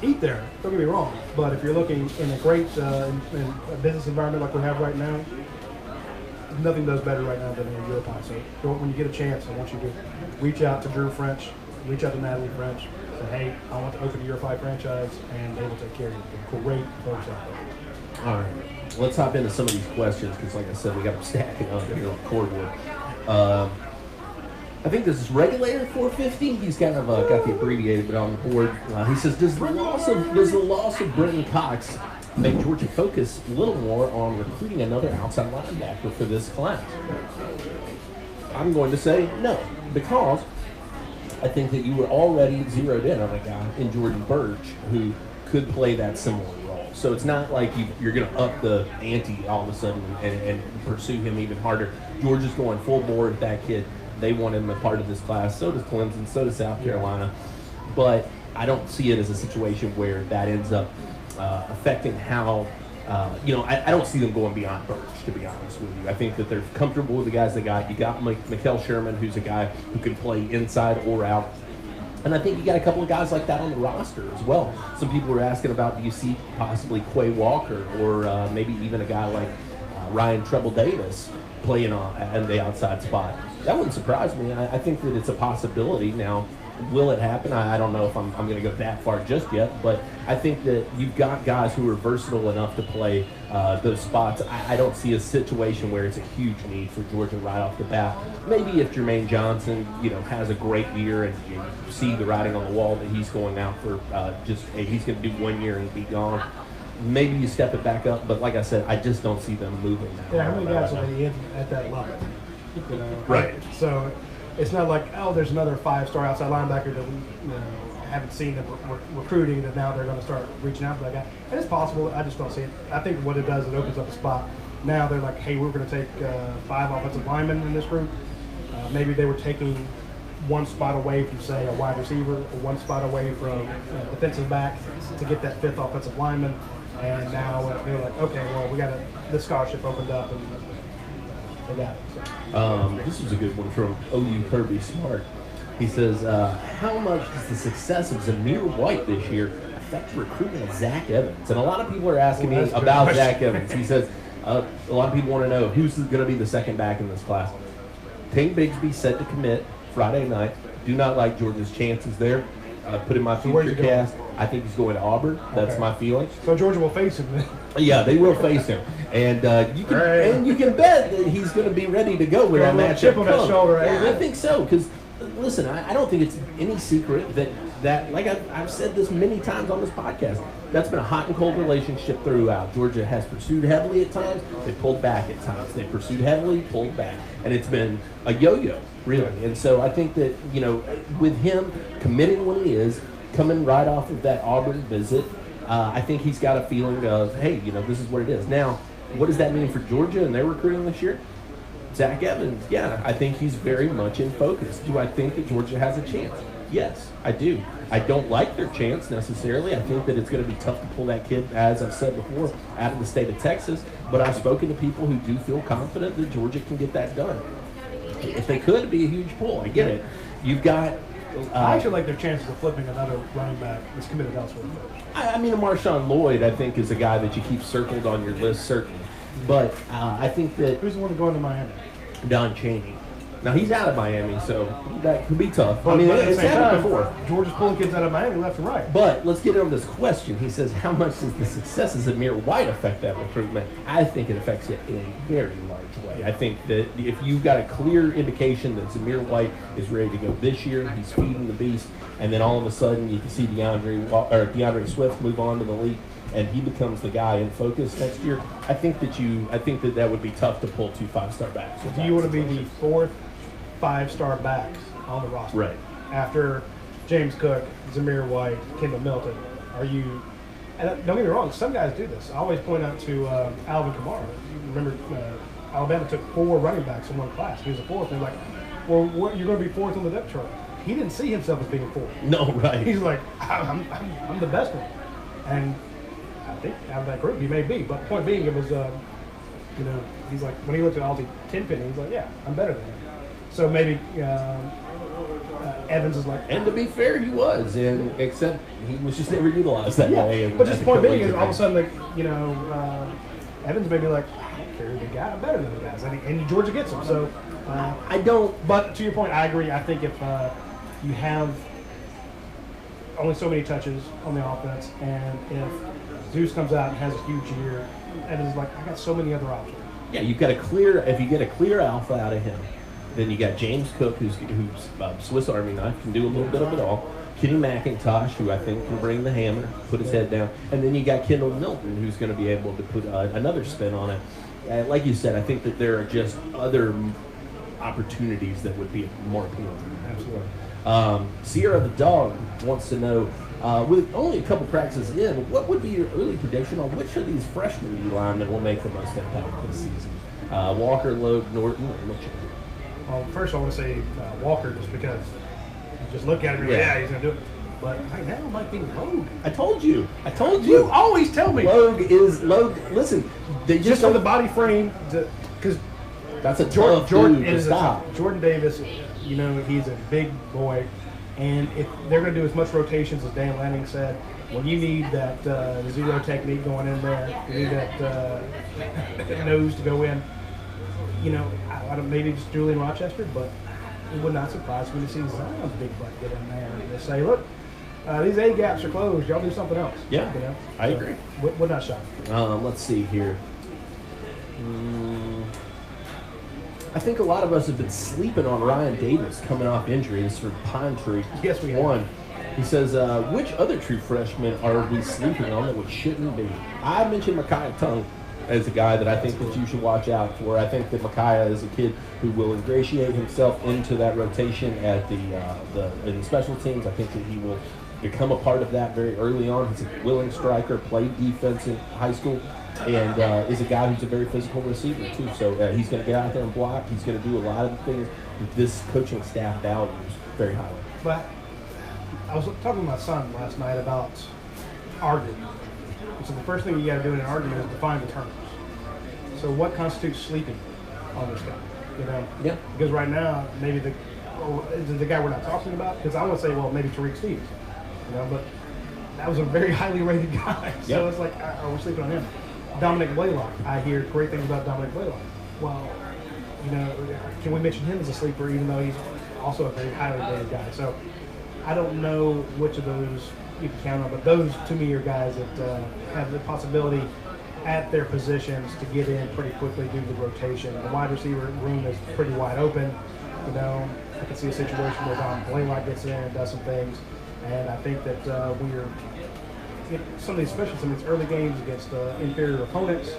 Speaker 1: Eat there, don't get me wrong, but if you're looking in a great in a business environment like we have right now, nothing does better right now than in URPI. So when you get a chance, I want you to reach out to Drew French, reach out to Natalie French, say, hey, I want to open a URPI franchise, and they will take care of you. They're great folks out there.
Speaker 2: All right, let's hop into some of these questions because, like I said, we got them stacking up here on cordwood. I think this is Regulator 450. He's kind of got the abbreviated, but on the board. He says, does the loss of Brenton Cox make Georgia focus a little more on recruiting another outside linebacker for this class? I'm going to say no, because I think that you were already zeroed in on a guy in Jordan Burge who could play that similar role. So it's not like you're going to up the ante all of a sudden and pursue him even harder. Georgia's going full bore with that kid. They want him a part of this class. So does Clemson. So does South Carolina. But I don't see it as a situation where that ends up affecting how, I don't see them going beyond Burge, to be honest with you. I think that they're comfortable with the guys they got. You got Mikel Sherman, who's a guy who can play inside or out. And I think you got a couple of guys like that on the roster as well. Some people were asking about, do you see possibly Quay Walker or maybe even a guy like Ryan Treble Davis playing on the outside spot? That wouldn't surprise me. I think that it's a possibility. Now, will it happen? I don't know if I'm going to go that far just yet, but I think that you've got guys who are versatile enough to play those spots. I don't see a situation where it's a huge need for Georgia right off the bat. Maybe if Jermaine Johnson, has a great year and you see the writing on the wall that he's going out for he's going to do 1 year and be gone. Maybe you step it back up, but like I said, I just don't see them moving that.
Speaker 1: Yeah, how many guys are they in at that level?
Speaker 2: Right.
Speaker 1: So it's not like, there's another 5-star outside linebacker that we haven't seen them recruiting that now they're going to start reaching out to that guy. And it's possible. I just don't see it. I think what it does, it opens up a spot. Now they're like, hey, we're going to take 5 offensive linemen in this group. Maybe they were taking 1 spot away from, say, a wide receiver, or 1 spot away from defensive back to get that 5th offensive lineman. And now they're like, okay, well, we got this scholarship opened up, and they got it. So.
Speaker 2: This is a good one from OU Kirby Smart. He says, how much does the success of Zamir White this year affect the recruitment of Zach Evans? And a lot of people are asking me about Zach Evans. He says, a lot of people want to know who's going to be the second back in this class. Tank Bigsby said to commit Friday night. Do not like Georgia's chances there. Put in my future cast. I think he's going to Auburn. That's my feeling.
Speaker 1: So Georgia will face him then.
Speaker 2: Yeah, they will face him, and you can bet that he's going to be ready to go with that matchup.
Speaker 1: Chip on that shoulder.
Speaker 2: Yeah, I think so. Because listen, I don't think it's any secret that like I've said this many times on this podcast. That's been a hot and cold relationship throughout. Georgia has pursued heavily at times. They pulled back at times. They pursued heavily, pulled back, and it's been a yo-yo, really. And so I think that with him committing when he is, coming right off of that Auburn visit, I think he's got a feeling of, hey, this is what it is. Now, what does that mean for Georgia and their recruiting this year? Zach Evans, yeah, I think he's very much in focus. Do I think that Georgia has a chance? Yes, I do. I don't like their chance necessarily. I think that it's going to be tough to pull that kid, as I've said before, out of the state of Texas. But I've spoken to people who do feel confident that Georgia can get that done. If they could, it'd be a huge pull. I get it. You've got.
Speaker 1: I actually like their chances of flipping another running back that's committed elsewhere.
Speaker 2: I mean, Marshawn Lloyd, I think, is a guy that you keep circled on your list, certainly. But I think that
Speaker 1: Who's the one going to Miami?
Speaker 2: Don Chaney. Now, he's out of Miami, so that could be tough.
Speaker 1: But,
Speaker 2: I mean,
Speaker 1: at the
Speaker 2: it's
Speaker 1: same
Speaker 2: happened
Speaker 1: time,
Speaker 2: before.
Speaker 1: Georgia's pulling kids out of Miami left and right.
Speaker 2: But let's get on this question. He says, how much does the successes of Zamir White affect that recruitment? I think it affects it in a very large way. I think that if you've got a clear indication that Zamir White is ready to go this year, he's feeding the beast, and then all of a sudden you can see DeAndre Swift move on to the league, and he becomes the guy in focus next year. I think that would be tough to pull 2 5-star backs.
Speaker 1: Do you want to be the 4th 5-star backs on the roster?
Speaker 2: Right.
Speaker 1: After James Cook, Zamir White, Kendall Milton, are you? And don't get me wrong, some guys do this. I always point out to Alvin Kamara. You remember, Alabama took 4 running backs in one class. He was a 4th. And they're like, well, you're going to be 4th on the depth chart. He didn't see himself as being 4th.
Speaker 2: No, right.
Speaker 1: He's like, I'm the best one. And I think out of that group, he may be. But point being, it was, he's like, when he looked at Alti Tenpenny, he's like, yeah, I'm better than him. So maybe Evans is like.
Speaker 2: And to be fair, he was, except he was just never utilized that way.
Speaker 1: But just the point being is, all of a sudden, Evans may be like, I don't care who the guy, I'm better than the guys, and Georgia gets him. So
Speaker 2: I don't.
Speaker 1: But to your point, I agree. I think if you have only so many touches on the offense, and if Zeus comes out and has a huge year, Evans is like, I got so many other options.
Speaker 2: Yeah, you've got if you get a clear alpha out of him. Then you got James Cook, who's Swiss Army knife, can do a little bit of it all. Kenny McIntosh, who I think can bring the hammer, put his head down. And then you got Kendall Milton, who's going to be able to put another spin on it. Like you said, I think that there are just other opportunities that would be more appealing.
Speaker 1: Absolutely.
Speaker 2: Sierra the Dog wants to know, with only a couple practices in, what would be your early prediction on which of these freshman linemen will make the most impact this season? Walker, Logue, Norton, or Mitchell?
Speaker 1: Well, first I want to say Walker, just because you just look at him and yeah, he's going to do it. But right now it might be Logue.
Speaker 2: I told you.
Speaker 1: You always tell me.
Speaker 2: Logue. Listen, they
Speaker 1: just on the body frame, because
Speaker 2: that's a Jordan
Speaker 1: is Jordan Davis. He's a big boy, and if they're going to do as much rotations as Dan Lanning said, when you need that zero technique going in there, you need that nose to go in. I don't, maybe just Julian Rochester, but it would not surprise me to see Zion's big butt get in there and just say, look, these A gaps are closed. Y'all do something else.
Speaker 2: Yeah, I agree.
Speaker 1: Would not shock me.
Speaker 2: Let's see here. I think a lot of us have been sleeping on Ryan Davis coming off injuries for Pine Tree.
Speaker 1: Yes, we have.
Speaker 2: He says, which other true freshmen are we sleeping on that we shouldn't be? I mentioned Micaiah Tongue as a guy that I think that you should watch out for. I think that Micaiah is a kid who will ingratiate himself into that rotation at in the special teams. I think that he will become a part of that very early on. He's a willing striker, played defense in high school, and is a guy who's a very physical receiver too. So he's going to get out there and block. He's going to do a lot of the things that this coaching staff values very highly.
Speaker 1: But I was talking to my son last night about arguing. So the first thing you got to do in an argument is define the terms. So what constitutes sleeping on this guy?
Speaker 2: Yeah.
Speaker 1: Because right now, maybe is it the guy we're not talking about? Because I would say, well, maybe Tariq Stevens. But that was a very highly rated guy. So it's like, are we sleeping on him? Dominic Blaylock. I hear great things about Dominic Blaylock. Well, can we mention him as a sleeper, even though he's also a very highly rated guy? So I don't know which of those you can count on, but those to me are guys that have the possibility at their positions to get in pretty quickly due to the rotation. The wide receiver room is pretty wide open. I can see a situation where Dom Blaylock gets in and does some things, and I think that especially some of these early games against inferior opponents,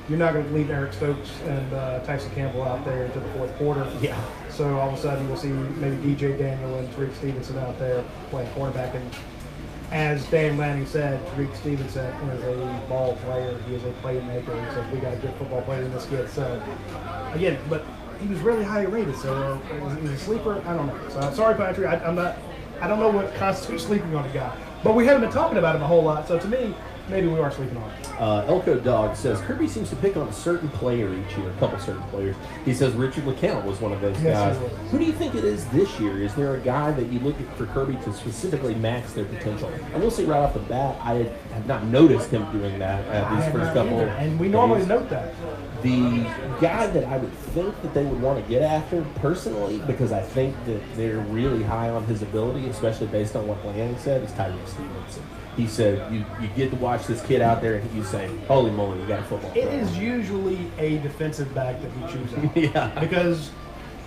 Speaker 1: you're not going to leave Eric Stokes and Tyson Campbell out there into the fourth quarter.
Speaker 2: Yeah.
Speaker 1: So all of a sudden you'll see maybe DJ Daniel and Tariq Stevenson out there playing cornerback. And as Dan Lanning said, Tariq Stevenson is a ball player. He is a playmaker. He says, we got a good football player in this kid. So, again, but he was really highly rated. So is he a sleeper? I don't know. So, sorry, Patrick. I'm not I don't know what constitutes sleeping on a guy, but we haven't been talking about him a whole lot. So to me, maybe we are sleeping on him.
Speaker 2: Elko Dog says Kirby seems to pick on a certain player each year, a couple certain players. He says Richard LeCount was one of those guys. Who do you think it is this year? Is there a guy that you look at for Kirby to specifically max their potential? I will say right off the bat, I have not noticed him doing that at these first couple.
Speaker 1: And we normally note that.
Speaker 2: The guy that I would think that they would want to get after personally, because I think that they're really high on his ability, especially based on what Lanning said, is Tyree Stevenson. He said you get to watch this kid out there and you say, holy moly, you got a football player.
Speaker 1: It is usually a defensive back that we choose out.
Speaker 2: Yeah.
Speaker 1: Because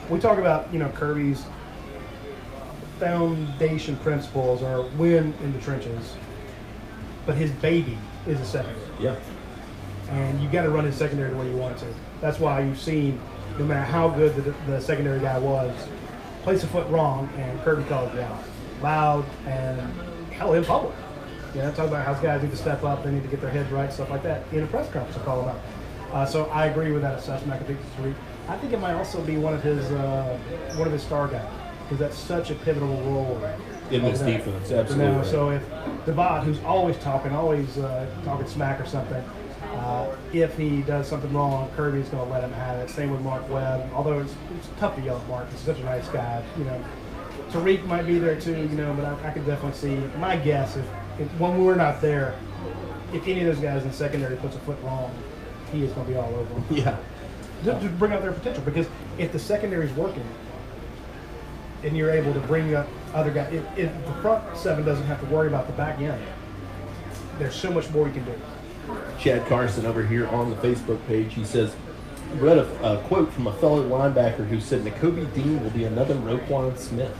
Speaker 1: we talk about, Kirby's foundation principles are win in the trenches, but his baby is a secondary.
Speaker 2: Yeah.
Speaker 1: And you got to run his secondary the way you want to. That's why you've seen, no matter how good the secondary guy was, place a foot wrong and Kirby calls you out. Loud and hell in public. Talk about how guys need to step up, they need to get their heads right, stuff like that. In a press conference, I call them out. So I agree with that assessment. I think it might also be one of his star guys, because that's such a pivotal role
Speaker 2: in this defense. Absolutely.
Speaker 1: So if Devad, who's always talking smack or something, if he does something wrong, Kirby's going to let him have it. Same with Mark Webb. Although it's tough to yell at Mark. He's such a nice guy. Tariq might be there too. But I could definitely see. My guess is, when we're not there, if any of those guys in the secondary puts a foot wrong, he is going to be all over them.
Speaker 2: Yeah.
Speaker 1: Just to bring out their potential, because if the secondary's working and you're able to bring up other guys, if the front seven doesn't have to worry about the back end, there's so much more you can do.
Speaker 2: Chad Carson over here on the Facebook page, he says, read a quote from a fellow linebacker who said Nakobe Dean will be another Roquan Smith.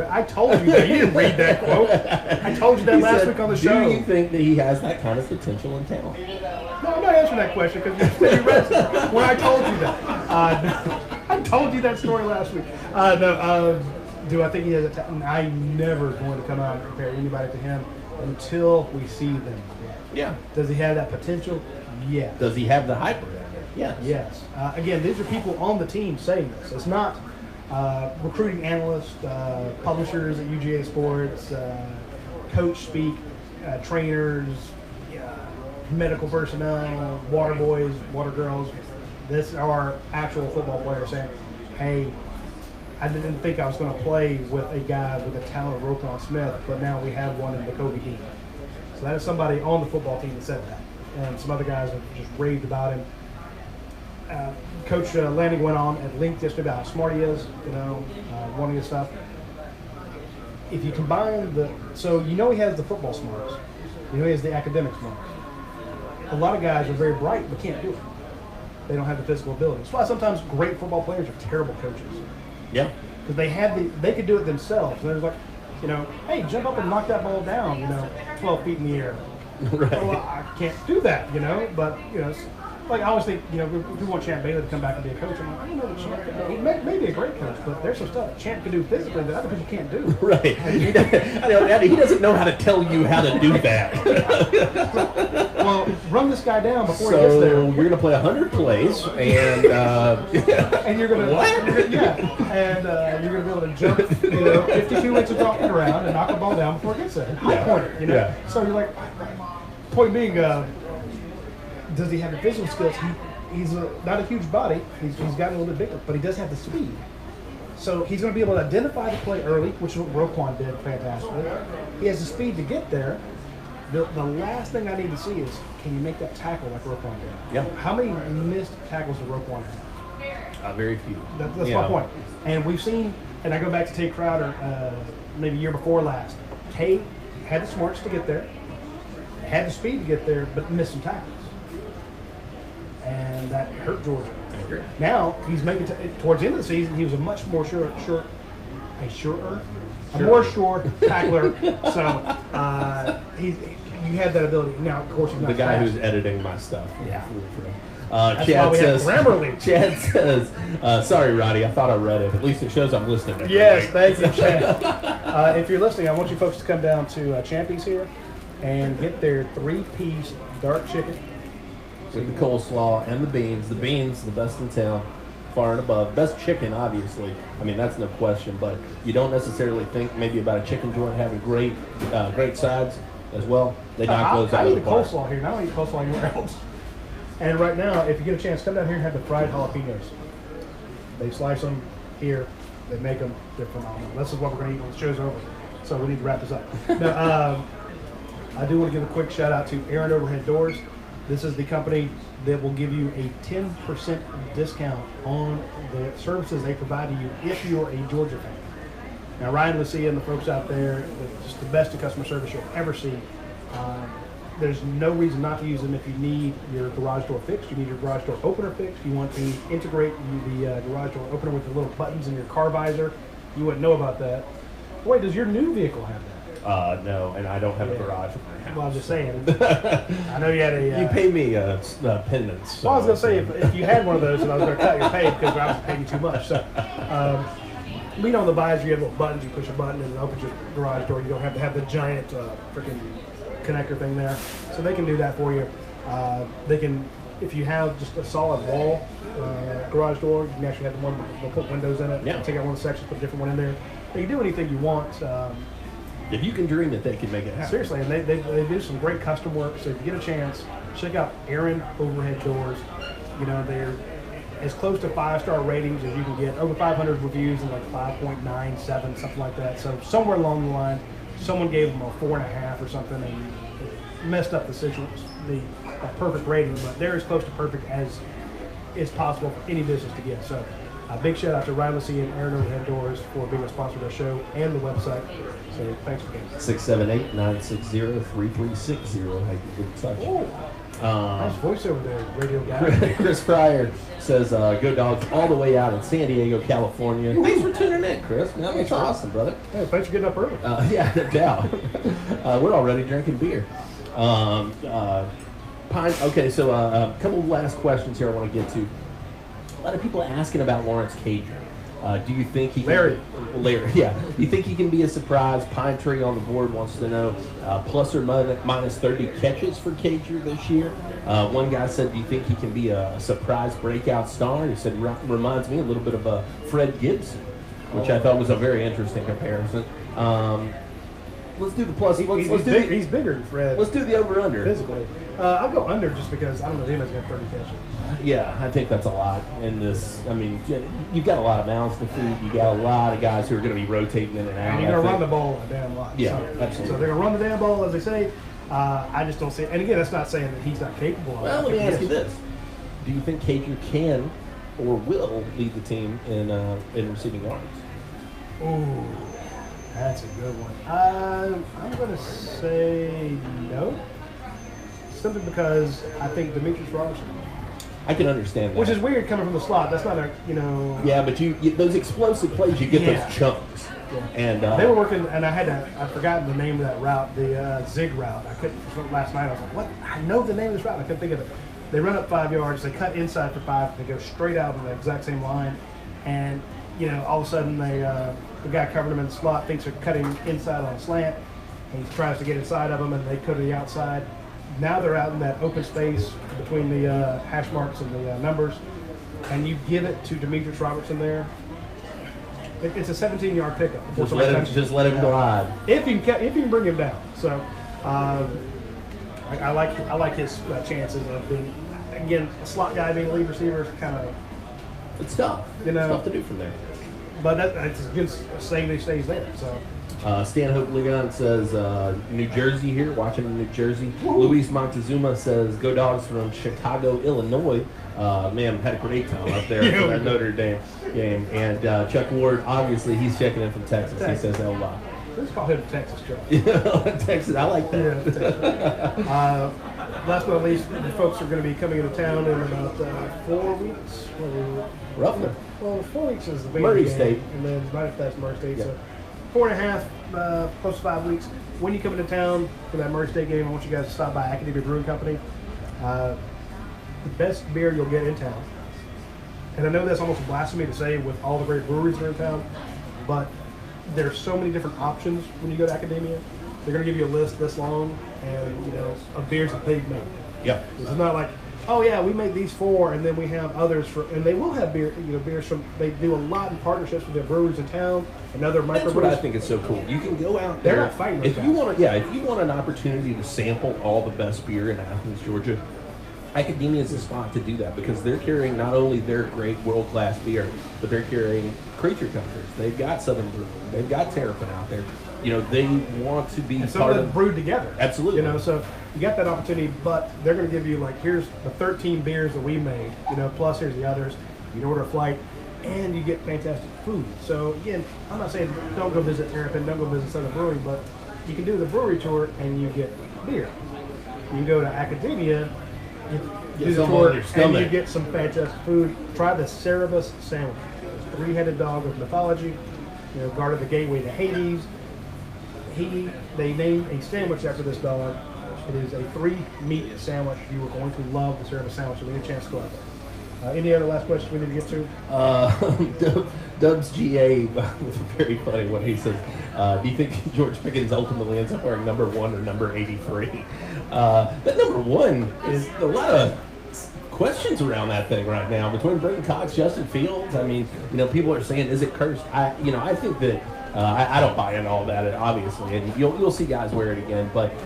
Speaker 1: I told you that. You didn't read that quote. I told you that last week on the show.
Speaker 2: Do you think that he has that kind of potential and talent?
Speaker 1: No, I'm not answering that question because you read it when I told you that. I told you that story last week. Do I think he has a talent? I'm never going to come out and compare anybody to him until we see them.
Speaker 2: Yeah.
Speaker 1: Does he have that potential? Yes.
Speaker 2: Does he have the hyper? Yes.
Speaker 1: Yes. Again, these are people on the team saying this. It's not recruiting analysts, publishers at UGASports, coach speak, trainers, medical personnel, water boys, water girls. This are actual football players saying, hey, I didn't think I was going to play with a guy with the talent of Roquan Smith, but now we have one in Nakobe Dean. So that is somebody on the football team that said that. And some other guys have just raved about him. Coach Lanning went on at length yesterday about how smart he is, wanting his stuff. If you combine he has the football smarts, he has the academic smarts. A lot of guys are very bright but can't do it. They don't have the physical ability. That's why sometimes great football players are terrible coaches.
Speaker 2: Yeah.
Speaker 1: Because they could do it themselves. And they're like, hey, jump up and knock that ball down, 12 feet in the air.
Speaker 2: Right.
Speaker 1: Well, I can't do that, but, like I always think, if we want Champ Bailey to come back and be a coach, I'm like, I don't know what Champ can do. He may be a great coach, but there's some stuff Champ can do physically that other people can't do.
Speaker 2: Right. He doesn't know how to tell you how to do that.
Speaker 1: Well, run this guy down before he gets there.
Speaker 2: So you're going to play 100 plays, and
Speaker 1: and you're going to and you're going to be able to jump, 52 inches off the ground and knock a ball down before it gets there. High pointer,
Speaker 2: Yeah.
Speaker 1: So you're like, point being, does he have the physical skills? He's not a huge body. He's gotten a little bit bigger, but he does have the speed. So he's going to be able to identify the play early, which is what Roquan did fantastically. He has the speed to get there. The last thing I need to see is, can you make that tackle like Roquan did?
Speaker 2: Yeah.
Speaker 1: How many missed tackles did Roquan have?
Speaker 2: very few.
Speaker 1: That's my point. And we've seen, and I go back to Tate Crowder, maybe year before last. Tate had the smarts to get there, had the speed to get there, but missed some tackles. And that hurt Georgia. Now he's making towards the end of the season. He was a much more sure tackler. So you have that ability. Now, of course, he's not
Speaker 2: the guy
Speaker 1: fast.
Speaker 2: who's editing my stuff.
Speaker 1: Yeah.
Speaker 2: Chad says.
Speaker 1: Grammarly.
Speaker 2: Chad says, "Sorry, Roddy. I thought I read it. At least it shows I'm listening."
Speaker 1: Yes, thank you, Chad. If you're listening, I want you folks to come down to Champy's here and get their 3-piece dark chicken.
Speaker 2: With the coleslaw and the beans. The beans, the best in town. far and above. Best chicken, obviously. I mean, that's no question. But you don't necessarily think maybe about a chicken joint having great sides as well. They knock those out
Speaker 1: I
Speaker 2: of
Speaker 1: eat
Speaker 2: the
Speaker 1: a
Speaker 2: park.
Speaker 1: coleslaw here, and I don't eat coleslaw anywhere else. And right now, if you get a chance, come down here and have the fried jalapenos. They slice them here. They make them. They're phenomenal. This is what we're going to eat when the show's over. So we need to wrap this up. Now, I do want to give a quick shout out to Aaron Overhead Doors. This is the company that will give you a 10% discount on the services they provide to you if you're a Georgia fan. Now, Ryan Lucia and the folks out there, just the best of customer service you'll ever see. There's no reason not to use them if you need your garage door fixed, you need your garage door opener fixed, you want to integrate the garage door opener with the little buttons in your car visor. You wouldn't know about that. Wait, does your new vehicle have that?
Speaker 2: No, and I don't have a garage in my house.
Speaker 1: Well, I'm just saying. I know you had a...
Speaker 2: You pay me pendants. So
Speaker 1: well, I was going to say, if you had one of those, then I was going to cut your pay because I was paying you too much. So, lean on the visor, you have little buttons, you push a button and it opens your garage door. You don't have to have the giant freaking connector thing there. So they can do that for you. They can, if you have just a solid wall garage door, you can actually have the one they'll put windows in it.
Speaker 2: Yeah.
Speaker 1: Take out one of the sections, put a different one in there. They can do anything you want.
Speaker 2: If you can dream it, they can make it happen.
Speaker 1: Seriously, and they do some great custom work. So if you get a chance, check out Aaron Overhead Doors. You know, they're as close to 5-star ratings as you can get. Over 500 reviews and like 5.97, something like that. So somewhere along the line, someone gave them a 4.5 or something and messed up the situation, the perfect rating. But they're as close to perfect as is possible for any business to get. So a big shout out to Ryan Lucia and Aaron Overhead Doors for being a sponsor of the show and the website. So thanks for being here.
Speaker 2: 678-960-3360. How you get in touch?
Speaker 1: Nice voice over there, radio guy.
Speaker 2: Chris Fryer says, go Dogs all the way out in San Diego, California. Thanks for tuning in, Chris. Man, that's awesome, brother.
Speaker 1: Hey, thanks for getting up early.
Speaker 2: Yeah, no doubt. We're already drinking beer. Okay, so a couple of last questions here I want to get to. A lot of people asking about Lawrence Cager. Do you think he
Speaker 1: Larry,
Speaker 2: yeah. Do you think he can be a surprise? Pine Tree on the board wants to know plus or minus 30 catches for Cager this year. One guy said, do you think he can be a surprise breakout star? He said, reminds me a little bit of Fred Gibson, which I thought was a very interesting comparison. Let's do the plus.
Speaker 1: He's bigger than Fred.
Speaker 2: Let's do the over-under.
Speaker 1: Physically. I'll go under just because I don't know if anyone's going to have 30 catches.
Speaker 2: Yeah, I think that's a lot in this. I mean, you've got a lot of mouths to feed. You got a lot of guys who are going to be rotating in and out.
Speaker 1: And you're going to run the ball a damn lot.
Speaker 2: Yeah,
Speaker 1: so,
Speaker 2: absolutely.
Speaker 1: So they're going to run the damn ball, as they say. I just don't see it. And again, that's not saying that he's not capable of it.
Speaker 2: Well, let me ask you this. Do you think Cager can or will lead the team in receiving yards?
Speaker 1: Ooh, that's a good one. I'm going to say no. Simply because I think Demetrius Robertson.
Speaker 2: I can understand that.
Speaker 1: Which is weird coming from the slot. That's not a,
Speaker 2: Yeah, but you those explosive plays, you get those chunks.
Speaker 1: Yeah.
Speaker 2: And
Speaker 1: they were working, and I'd forgotten the name of that route, the zig route. I couldn't, last night I was like, what? I know the name of this route. I couldn't think of it. They run up 5 yards, they cut inside for 5, they go straight out on the exact same line. And, all of a sudden the guy covering them in the slot thinks they're cutting inside on a slant, and he tries to get inside of them, and they go to the outside. Now they're out in that open space between the hash marks and the numbers, and you give it to Demetrius Robertson there. It's a 17-yard pickup.
Speaker 2: Just let him glide.
Speaker 1: If you can bring him down. So I like his chances of being, again, a slot guy being a lead receiver is kind of.
Speaker 2: It's tough. It's tough to do from there.
Speaker 1: But that's a good saying that he stays there. So.
Speaker 2: Stan Hope Ligon says New Jersey here, watching in New Jersey. Woo. Luis Montezuma says go Dogs from Chicago, Illinois. Man, had a great time up there for that Notre Dame game. And Chuck Ward, obviously, he's checking in from Texas. He says L-Lot.
Speaker 1: Let's call him Texas Chuck.
Speaker 2: Texas, I like that.
Speaker 1: Yeah, last but not least, the folks are going to be coming into town in about 4 weeks.
Speaker 2: Roughly.
Speaker 1: Well, 4 weeks is the big
Speaker 2: Murray
Speaker 1: game,
Speaker 2: State.
Speaker 1: and then right after that's Murray State.
Speaker 2: Yeah.
Speaker 1: So 4.5, close to 5 weeks. When you come into town for that Murray State game, I want you guys to stop by Academia Brewing Company. The best beer you'll get in town. And I know that's almost a blasphemy to say with all the great breweries that are in town, but there's so many different options when you go to Academia. They're going to give you a list this long, and of beers that they've made.
Speaker 2: Yeah.
Speaker 1: This is not like oh yeah, we make these 4, and then we have others and they will have beers from. They do a lot in partnerships with their breweries in town and other microbrews.
Speaker 2: That's what I think is so cool. You can go out there.
Speaker 1: They're not fighting those
Speaker 2: if you
Speaker 1: guys.
Speaker 2: if you want an opportunity to sample all the best beer in Athens, Georgia, Academia is the spot to do that because they're carrying not only their great world-class beer, but they're carrying creature comforts. They've got Southern Brewing. They've got Terrapin out there. They want to be
Speaker 1: and some
Speaker 2: part
Speaker 1: of them
Speaker 2: of
Speaker 1: brewed together.
Speaker 2: Absolutely.
Speaker 1: So you got that opportunity, but they're going to give you here's the 13 beers that we made. Plus here's the others. You can order a flight, and you get fantastic food. So again, I'm not saying don't go visit Terrapin, don't go visit Southern Brewing, but you can do the brewery tour and you get beer. You can go to Academia. Do the tour, and you get some fantastic food. Try the Cerebus sandwich. It's a 3-headed dog of mythology. Guarded the gateway to Hades. They named a sandwich after this dog. It is a 3-meat sandwich. You are going to love the Cerebus sandwich. So we need a chance to go out there. Any other last questions we need to get to?
Speaker 2: Dubs GA was very funny when he says, do you think George Pickens ultimately ends up wearing number 1 or number 83? That number 1 is a lot of questions around that thing right now between Brenton Cox, Justin Fields. I mean, people are saying, is it cursed? I think that I don't buy into all that, obviously, and you'll see guys wear it again. But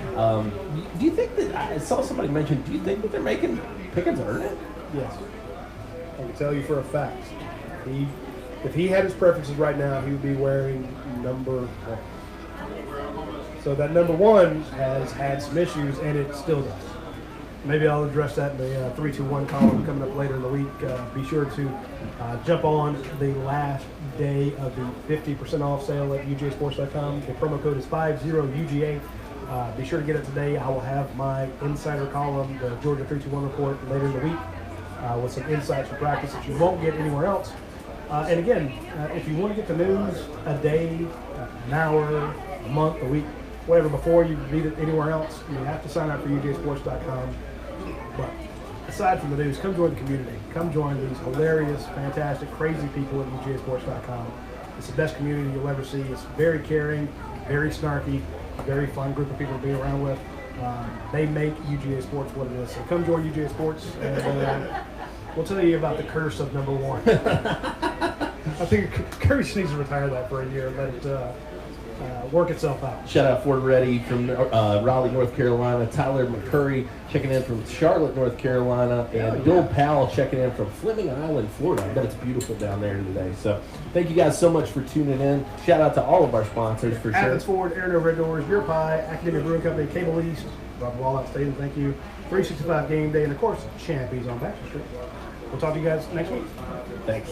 Speaker 2: do you think that I saw somebody mention? Do you think that they're making Pickens earn it?
Speaker 1: Yes, I can tell you for a fact. If he had his preferences right now, he would be wearing number 1. So that number 1 has had some issues, and it still does. Maybe I'll address that in the 3-2-1 column coming up later in the week. Be sure to jump on the last day of the 50% off sale at UGASports.com. The promo code is 50UGA. Be sure to get it today. I will have my insider column, the Georgia 3-2-1 report, later in the week with some insights from practice that you won't get anywhere else. And again, if you want to get the news a day, an hour, a month, a week, whatever, before you read it anywhere else, you have to sign up for UGASports.com. But aside from the news, come join the community. Come join these hilarious, fantastic, crazy people at UGASports.com. It's the best community you'll ever see. It's very caring, very snarky, very fun group of people to be around with. They make UGA Sports what it is. So come join UGA Sports, and we'll tell you about the curse of number 1. I think Curry just needs to retire that for a year and let it work itself out.
Speaker 2: Shout out Ford Reddy from Raleigh, North Carolina. Tyler McCurry checking in from Charlotte, North Carolina. And Bill Powell checking in from Fleming Island, Florida. I bet it's beautiful down there today. So thank you guys so much for tuning in. Shout out to all of our sponsors for sure.
Speaker 1: Athens Ford, Aaron Red Doors, Beer Pie, Academia Brewing Company, Cable East, Rob Wallout Stadium, thank you. 365 Game Day, and of course, Champions on Baxter Street. We'll talk to you guys next week.
Speaker 2: Thanks.